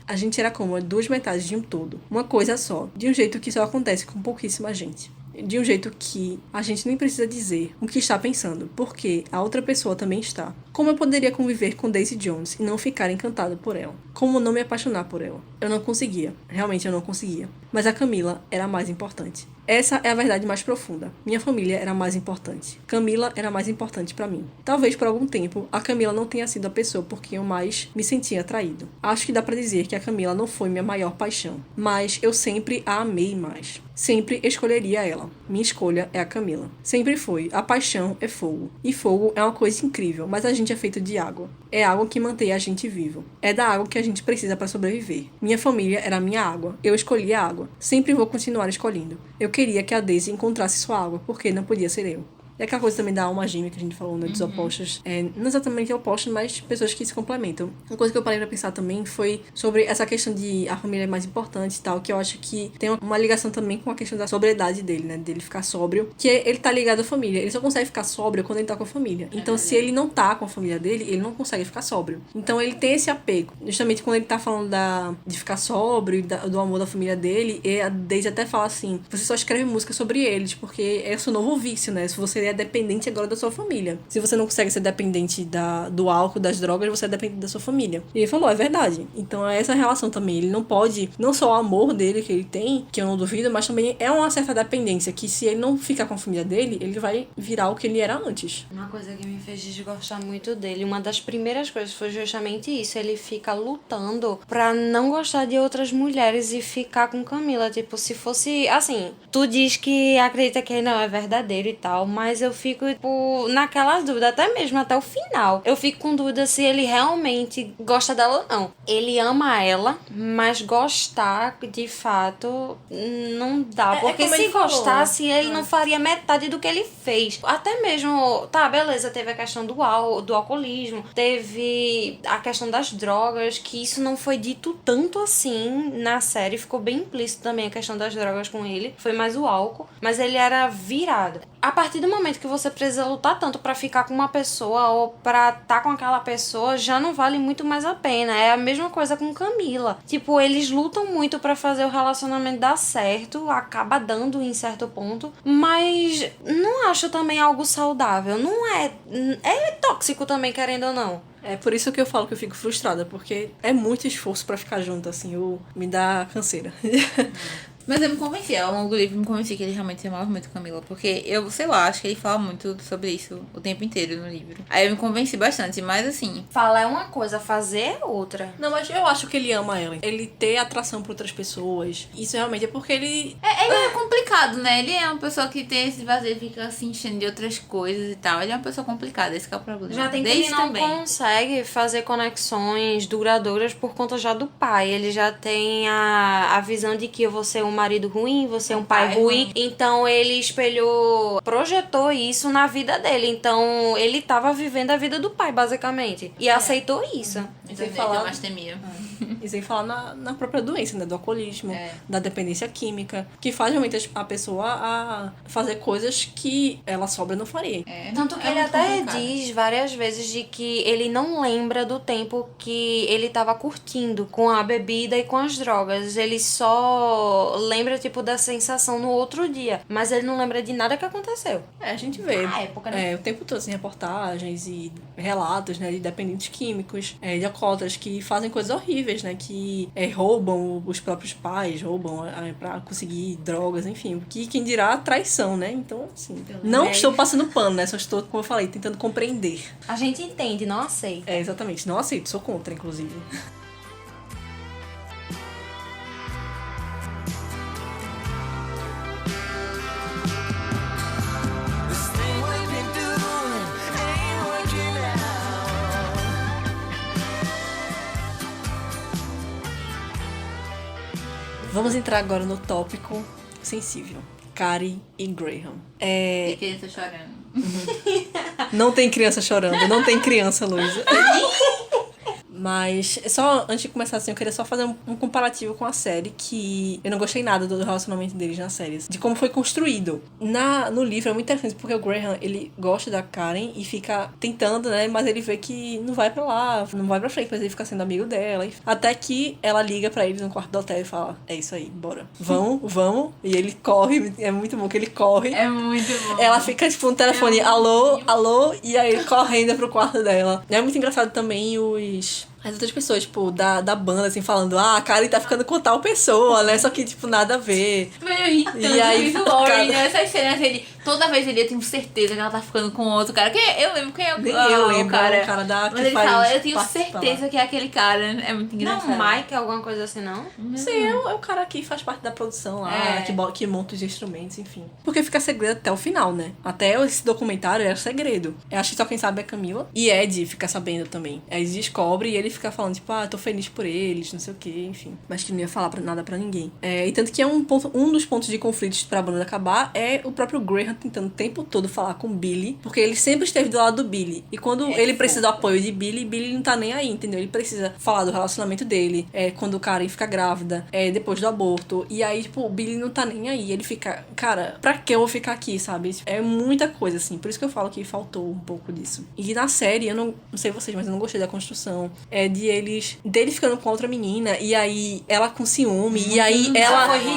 A gente era como duas metades de um todo. Uma coisa só. De um jeito que só acontece com pouquíssima gente. De um jeito que a gente nem precisa dizer o que está pensando, porque a outra pessoa também está. Como eu poderia conviver com Daisy Jones e não ficar encantado por ela? Como não me apaixonar por ela? Eu não conseguia. Realmente eu não conseguia. Mas a Camila era a mais importante. Essa é a verdade mais profunda. Minha família era a mais importante. Camila era a mais importante pra mim. Talvez por algum tempo, a Camila não tenha sido a pessoa por quem eu mais me sentia atraído. Acho que dá pra dizer que a Camila não foi minha maior paixão. Mas eu sempre a amei mais. Sempre escolheria ela. Minha escolha é a Camila. Sempre foi. A paixão é fogo. E fogo é uma coisa incrível, mas a gente é feito de água. É água que mantém a gente vivo. É da água que a gente precisa pra sobreviver. Minha família era a minha água. Eu escolhi a água. Sempre vou continuar escolhendo. Eu queria que a Daisy encontrasse sua água, porque não podia ser eu. E aquela coisa também da alma gêmea que a gente falou, né, dos opostos. Não exatamente opostos, mas pessoas que se complementam. Uma coisa que eu parei pra pensar também foi sobre essa questão de a família é mais importante e tal, que eu acho que tem uma ligação também com a questão da sobriedade dele, né, dele ficar sóbrio, que ele tá ligado à família. Ele só consegue ficar sóbrio quando ele tá com a família. Então, se ele não tá com a família dele, ele não consegue ficar sóbrio. Então, ele tem esse apego. Justamente quando ele tá falando de ficar sóbrio, do amor da família dele, e a Daisy até fala assim, você só escreve música sobre eles, porque é o seu novo vício, né, se você é dependente agora da sua família. Se você não consegue ser dependente do álcool, das drogas, você é dependente da sua família. E ele falou, é verdade. Então é essa relação também. Ele não pode, não só o amor dele que ele tem, que eu não duvido, mas também é uma certa dependência, que se ele não ficar com a família dele, ele vai virar o que ele era antes. Uma coisa que me fez desgostar muito dele, uma das primeiras coisas foi justamente isso. Ele fica lutando pra não gostar de outras mulheres e ficar com Camila. Tipo, se fosse, assim, tu diz que acredita que não é verdadeiro e tal, mas eu fico, tipo, naquelas dúvidas, até mesmo até o final. Eu fico com dúvida se ele realmente gosta dela ou não. Ele ama ela, mas gostar, de fato, não dá. Porque se gostasse, ele não faria metade do que ele fez. Até mesmo, tá, beleza, teve a questão do alcoolismo, teve a questão das drogas, que isso não foi dito tanto assim na série. Ficou bem implícito também a questão das drogas com ele. Foi mais o álcool, mas ele era virado. A partir do momento que você precisa lutar tanto pra ficar com uma pessoa ou pra estar com aquela pessoa, já não vale muito mais a pena. É a mesma coisa com Camila. Tipo, eles lutam muito pra fazer o relacionamento dar certo, acaba dando em certo ponto, mas não acho também algo saudável. Não é... É tóxico também, querendo ou não. É por isso que eu falo que eu fico frustrada, porque é muito esforço pra ficar junto, assim, me dá canseira. Mas eu me convenci, ao longo do livro me convenci que ele realmente amava muito Camila. Porque eu, sei lá, acho que ele fala muito sobre isso o tempo inteiro no livro. Aí eu me convenci bastante, mas assim... Falar é uma coisa, fazer é outra. Não, mas eu acho que ele ama ela. Ele ter atração por outras pessoas. Isso realmente é porque ele... Ele é complicado, né? Ele é uma pessoa que tem esse vazio e fica se enchendo de outras coisas e tal. Ele é uma pessoa complicada, esse que é o problema. Já tem que ele não consegue fazer conexões duradouras por conta já do pai. Ele já tem a visão de que eu vou ser um marido ruim, você é um pai ruim. Então ele projetou isso na vida dele. Então ele tava vivendo a vida do pai, basicamente. E aceitou isso. E sem falar mais temia. E sem falar na própria doença, né? Do alcoolismo, da dependência química, que faz realmente a pessoa a fazer coisas que ela sobra não faria. Tanto que ele até diz várias vezes de que ele não lembra do tempo que ele tava curtindo com a bebida e com as drogas. Ele só lembra, tipo, da sensação no outro dia. Mas ele não lembra de nada que aconteceu. A gente vê. Na época, né? O tempo todo, assim, reportagens e relatos, né? De dependentes químicos, de alcoólatras que fazem coisas horríveis, né? Que roubam os próprios pais, roubam pra conseguir drogas, enfim. Que quem dirá traição, né? Então, assim, não estou passando pano, né? Só estou, como eu falei, tentando compreender. A gente entende, não aceita. Exatamente. Não aceito, sou contra, inclusive. Vamos entrar agora no tópico sensível. Carrie e Graham. E criança chorando. Não tem criança chorando, não tem criança, Luísa. Mas, só antes de começar assim, eu queria só fazer um comparativo com a série, que eu não gostei nada do relacionamento deles na série, de como foi construído. No livro é muito interessante, porque o Graham, ele gosta da Karen e fica tentando, né, mas ele vê que não vai pra lá, não vai pra frente, mas ele fica sendo amigo dela. Até que ela liga pra ele no quarto do hotel e fala, é isso aí, bora. Vamos. E ele corre, é muito bom que ele corre. É muito bom. Ela fica, tipo, no telefone, alô, e aí ele correndo pro quarto dela. É muito engraçado também as outras pessoas, tipo, da banda, assim, falando, a Karen tá ficando com tal pessoa, né? Só que, tipo, nada a ver. Eu ri tanto E aí, do Lauren, nessas cenas, toda vez eu tenho certeza que ela tá ficando com outro cara. Eu lembro quem é o Nem eu lembro, o cara. o cara da Mas que ele faz fala, eu tenho participa certeza lá. que é aquele cara. É muito engraçado. Não, Mike, alguma coisa assim, não? Sim, é o cara que faz parte da produção lá, que monta os instrumentos, enfim. Porque fica segredo até o final, né? Até esse documentário era segredo. Eu acho que só quem sabe é a Camila. E Ed fica sabendo também. Ed descobre e ele fica falando, tipo, tô feliz por eles, não sei o que, enfim. Mas que não ia falar nada pra ninguém. E tanto que um dos pontos de conflitos pra banda acabar é o próprio Graham tentando o tempo todo falar com o Billy, porque ele sempre esteve do lado do Billy. E quando ele precisa do apoio de Billy não tá nem aí, entendeu? Ele precisa falar do relacionamento dele, quando o Karen fica grávida, depois do aborto. E aí, tipo, o Billy não tá nem aí. Ele fica, cara, pra que eu vou ficar aqui, sabe? É muita coisa, assim. Por isso que eu falo que faltou um pouco disso. E na série, eu não sei vocês, mas eu não gostei da construção. Dele ficando com outra menina, e aí ela com ciúme, e aí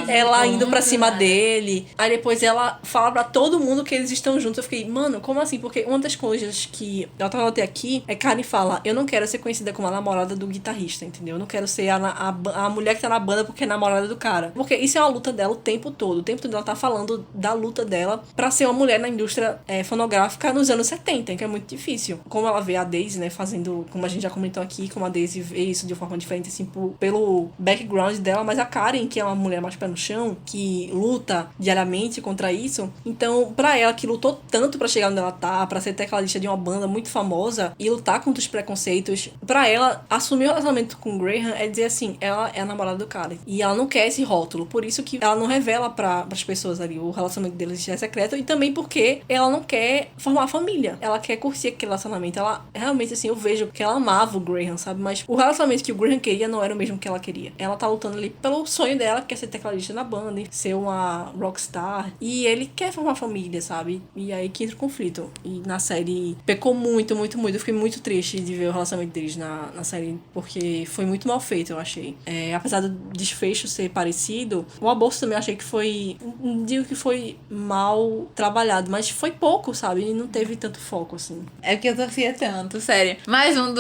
ela indo pra cima dele. Aí depois ela fala pra todo mundo que eles estão juntos. Eu fiquei, mano, como assim? Porque uma das coisas que eu anotei aqui é Karen fala, eu não quero ser conhecida como a namorada do guitarrista, entendeu? Eu não quero ser a mulher que tá na banda porque é namorada do cara. Porque isso é uma luta dela o tempo todo. O tempo todo ela tá falando da luta dela pra ser uma mulher na indústria fonográfica nos anos 70, que é muito difícil. Como ela vê a Daisy, né, fazendo, como a gente já comentou aqui, como a Daisy vê isso de forma diferente, assim, pelo background dela, mas a Karen, que é uma mulher mais pé no chão, que luta diariamente contra isso, então, pra ela, que lutou tanto pra chegar onde ela tá, pra ser tecladista de uma banda muito famosa e lutar contra os preconceitos, pra ela, assumir o relacionamento com o Graham é dizer assim, ela é a namorada do cara. E ela não quer esse rótulo, por isso que ela não revela pras pessoas ali o relacionamento deles é secreto, e também porque ela não quer formar família. Ela quer curtir aquele relacionamento. Ela, realmente, assim, eu vejo que ela amava o Graham, sabe? Mas o relacionamento que o Graham queria não era o mesmo que ela queria. Ela tá lutando ali pelo sonho dela, que é ser tecladista na banda, e ser uma rockstar. E ele quer formar família, sabe? E aí que entra o conflito. E na série pecou muito, muito, muito. Eu fiquei muito triste de ver o relacionamento deles na série, porque foi muito mal feito, eu achei. Apesar do desfecho ser parecido, o aborto também eu achei que foi... Não digo que foi mal trabalhado, mas foi pouco, sabe? E não teve tanto foco, assim. É porque eu torcia tanto, sério. Mais um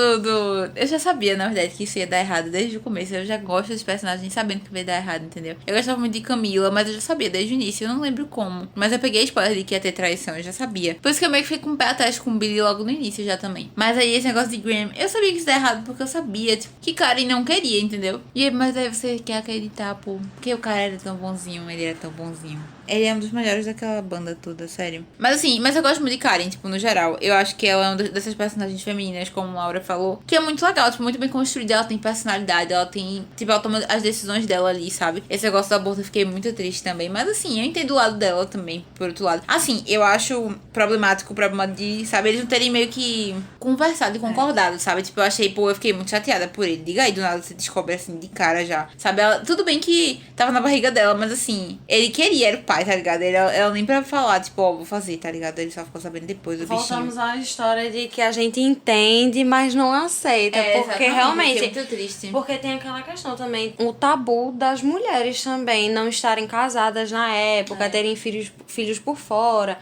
eu já sabia, na verdade, que isso ia dar errado desde o começo. Eu já gosto dos personagens sabendo que vai dar errado, entendeu? Eu gostava muito de Camila, mas eu já sabia desde o início. Eu não lembro como. Mas eu peguei spoiler de que ia ter traição, eu já sabia. Por isso que eu meio que fiquei com o pé atrás com o Billy logo no início já também. Mas aí esse negócio de Graham, eu sabia que isso ia dar errado porque eu sabia, tipo, que Karen não queria, entendeu? E aí, mas aí você quer acreditar, pô, porque o cara era tão bonzinho, ele era tão bonzinho. Ele é um dos melhores daquela banda toda, sério. Mas assim, mas eu gosto muito de Karen, tipo, no geral. Eu acho que ela é uma dessas personagens femininas, como a Laura falou, que é muito legal, tipo, muito bem construída. Ela tem personalidade, ela tem, tipo, ela toma as decisões dela ali, sabe? Esse negócio do aborto eu fiquei muito triste também. Mas assim, eu entendo o lado dela também, por outro lado. Assim, eu acho problemático o problema de, sabe, eles não terem meio que conversado e concordado, sabe? Tipo, eu achei, pô, eu fiquei muito chateada por ele. Diga aí, do nada você descobre assim, de cara já. Sabe, ela, tudo bem que tava na barriga dela, mas assim, ele queria, era o pai, tá ligado? Ela nem pra falar, tipo, ó, vou fazer, tá ligado? Ele só ficou sabendo depois do bichinho. Voltamos à história de que a gente entende, mas não aceita. Porque realmente... É muito triste. Porque tem aquela questão também, o tabu das mulheres também, não estarem casadas na época, terem filhos por fora.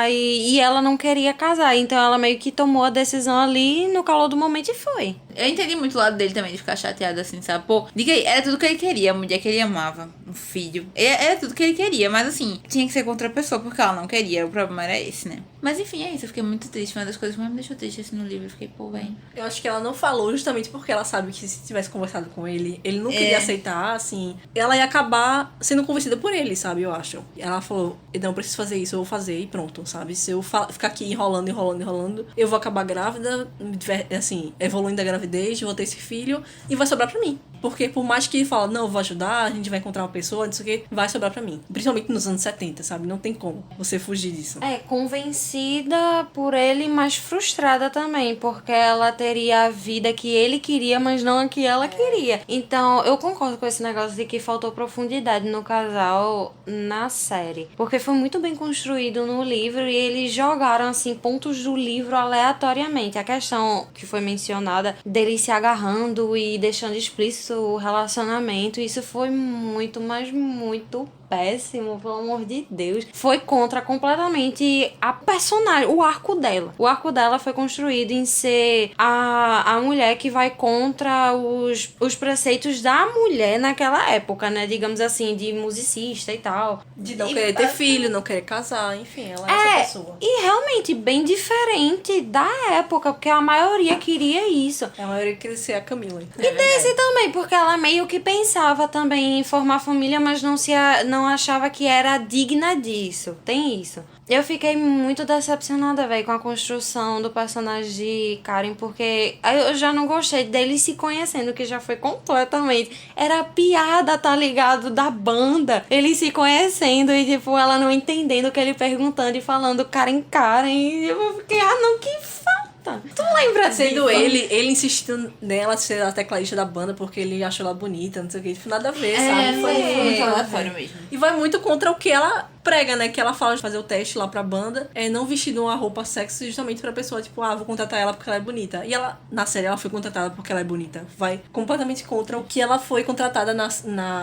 E ela não queria casar, então ela meio que tomou a decisão ali no calor do momento e foi. Eu entendi muito o lado dele também, de ficar chateado assim, sabe? Pô, diga aí, era tudo que ele queria, a mulher que ele amava, um filho. Era tudo que ele queria, mas assim, tinha que ser contra a pessoa, porque ela não queria, o problema era esse, né? Mas enfim, é isso, eu fiquei muito triste. Uma das coisas que mais me deixou triste assim no livro, eu fiquei, pô, velho. Eu acho que ela não falou justamente porque ela sabe que se tivesse conversado com ele, ele não queria aceitar, assim. Ela ia acabar sendo convencida por ele, sabe? Eu acho. Ela falou, não, eu preciso fazer isso, eu vou fazer e pronto, sabe? Se eu ficar aqui enrolando, eu vou acabar grávida, assim, evoluindo a gravidez, vou ter esse filho e vai sobrar pra mim. Porque por mais que ele fala, não, eu vou ajudar, a gente vai encontrar uma pessoa, não sei o que, vai sobrar pra mim. Principalmente nos anos 70, sabe? Não tem como você fugir disso. Convencer agradecida por ele, mas frustrada também, porque ela teria a vida que ele queria, mas não a que ela queria. Então, eu concordo com esse negócio de que faltou profundidade no casal na série, porque foi muito bem construído no livro e eles jogaram, assim, pontos do livro aleatoriamente. A questão que foi mencionada deles se agarrando e deixando explícito o relacionamento, isso foi muito, mas muito péssimo, pelo amor de Deus. Foi contra completamente a personagem, o arco dela. O arco dela foi construído em ser a mulher que vai contra os preceitos da mulher naquela época, né? Digamos assim, de musicista e tal. De não querer ter filho, não querer casar, enfim, ela é essa pessoa. E realmente bem diferente da época, porque a maioria queria isso. A maioria queria ser a Camila. E desse também, porque ela meio que pensava também em formar família, mas não achava que era digna disso. Tem isso. Eu fiquei muito decepcionada, velho, com a construção do personagem de Karen, porque eu já não gostei deles se conhecendo, que já foi completamente... Era piada, tá ligado? Da banda. Eles se conhecendo e, tipo, ela não entendendo o que ele perguntando e falando Karen. E eu fiquei, não, que falta. Tu lembra Sendo disso? ele insistindo nela ser a tecladista da banda porque ele achou ela bonita, não sei o que. Tipo, nada a ver, sabe? Foi muito aleatório mesmo. E vai muito contra o que ela prega, né? Que ela fala de fazer o teste lá pra banda. Não vestir uma roupa sexy justamente pra pessoa, tipo, vou contratar ela porque ela é bonita. E ela, na série, ela foi contratada porque ela é bonita. Vai completamente contra o que ela foi contratada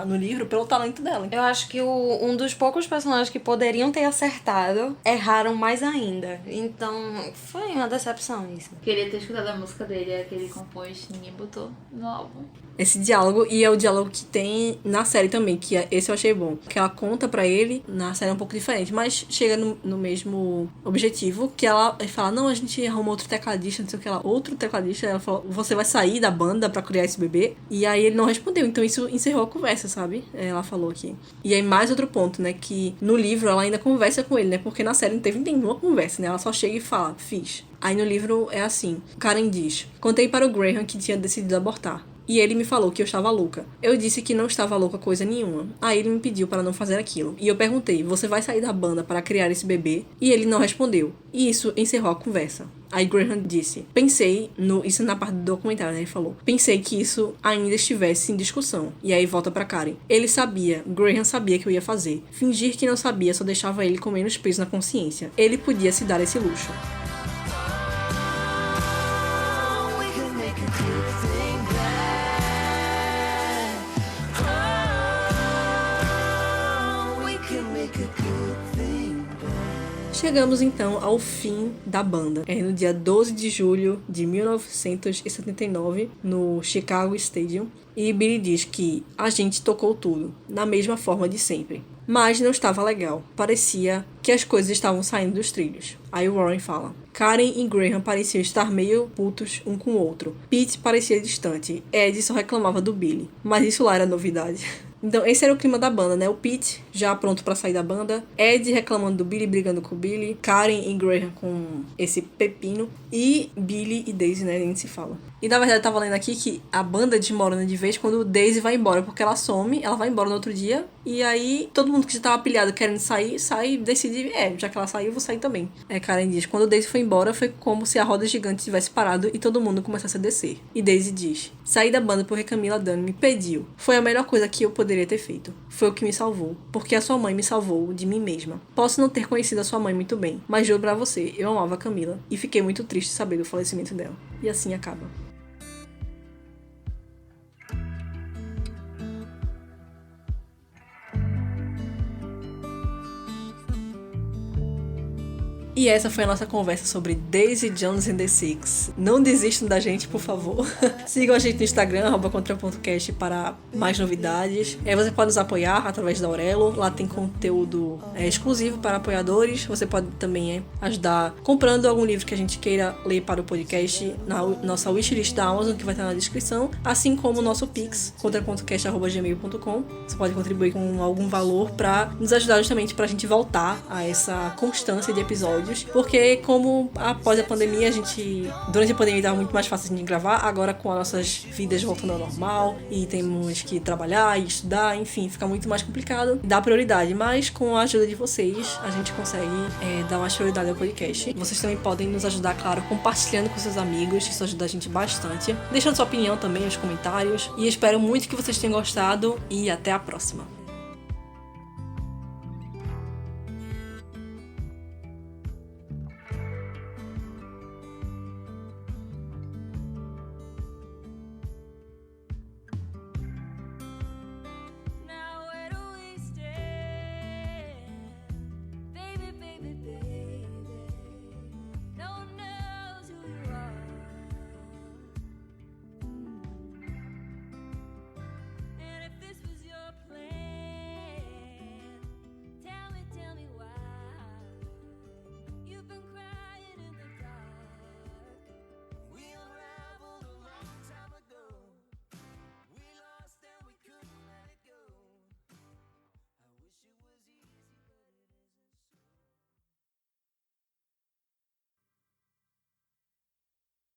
no livro pelo talento dela. Eu acho que um dos poucos personagens que poderiam ter acertado erraram mais ainda. Então, foi uma decepção isso. Queria ter escutado a música dele, a que ele compôs, ninguém botou no álbum. Esse diálogo, e é o diálogo que tem na série também, que esse eu achei bom. Que ela conta pra ele, na série é um pouco diferente, mas chega no mesmo objetivo, que ela fala, não, a gente arruma outro tecladista, não sei o que lá, outro tecladista, ela falou, você vai sair da banda pra criar esse bebê? E aí ele não respondeu, então isso encerrou a conversa, sabe? Ela falou aqui. E aí mais outro ponto, né, que no livro ela ainda conversa com ele, né, porque na série não teve nenhuma conversa, né, ela só chega e fala, fiz. Aí no livro é assim, Karen diz, contei para o Graham que tinha decidido abortar. E ele me falou que eu estava louca. Eu disse que não estava louca coisa nenhuma. Aí ele me pediu para não fazer aquilo. E eu perguntei, você vai sair da banda para criar esse bebê? E ele não respondeu. E isso encerrou a conversa. Aí Graham disse, isso na parte do documentário, né? Ele falou, pensei que isso ainda estivesse em discussão. E aí volta pra Karen. Graham sabia que eu ia fazer. Fingir que não sabia só deixava ele com menos peso na consciência. Ele podia se dar esse luxo. Chegamos então ao fim da banda. No dia 12 de julho de 1979, no Chicago Stadium. E Billy diz que a gente tocou tudo, na mesma forma de sempre. Mas não estava legal. Parecia que as coisas estavam saindo dos trilhos. Aí Warren fala. Karen e Graham pareciam estar meio putos um com o outro. Pete parecia distante. Ed só reclamava do Billy. Mas isso lá era novidade. Então, esse era o clima da banda, né? O Pete já pronto pra sair da banda. Ed reclamando do Billy, brigando com o Billy. Karen e Graham com esse pepino. E Billy e Daisy, né? Nem se fala. E, na verdade, eu tava lendo aqui que a banda desmorona de vez quando Daisy vai embora. Porque ela some, ela vai embora no outro dia. E aí, todo mundo que já tava pilhado querendo sair, sai e decide... já que ela saiu, eu vou sair também. Karen diz, quando Daisy foi embora, foi como se a roda gigante tivesse parado e todo mundo começasse a descer. E Daisy diz, saí da banda porque Camila Dunne me pediu. Foi a melhor coisa que eu poderia ter feito. Foi o que me salvou. Porque a sua mãe me salvou de mim mesma. Posso não ter conhecido a sua mãe muito bem, mas juro pra você, eu amava a Camila. E fiquei muito triste de saber do falecimento dela. E assim acaba. E essa foi a nossa conversa sobre Daisy Jones and the Six. Não desistam da gente, por favor. Sigam a gente no Instagram, @contra.cast, para mais novidades. Você pode nos apoiar através da Aurelo. Lá tem conteúdo exclusivo para apoiadores. Você pode também ajudar comprando algum livro que a gente queira ler para o podcast na nossa wishlist da Amazon, que vai estar na descrição. Assim como o nosso Pix, contra.cast@gmail.com. Você pode contribuir com algum valor para nos ajudar justamente para a gente voltar a essa constância de episódios episódios, porque como após a pandemia, durante a pandemia estava muito mais fácil de gravar, agora com as nossas vidas voltando ao normal e temos que trabalhar e estudar, enfim, fica muito mais complicado dar prioridade, mas com a ajuda de vocês, a gente consegue dar mais prioridade ao podcast. Vocês também podem nos ajudar, claro, compartilhando com seus amigos, isso ajuda a gente bastante, deixando sua opinião também nos comentários, e espero muito que vocês tenham gostado e até a próxima.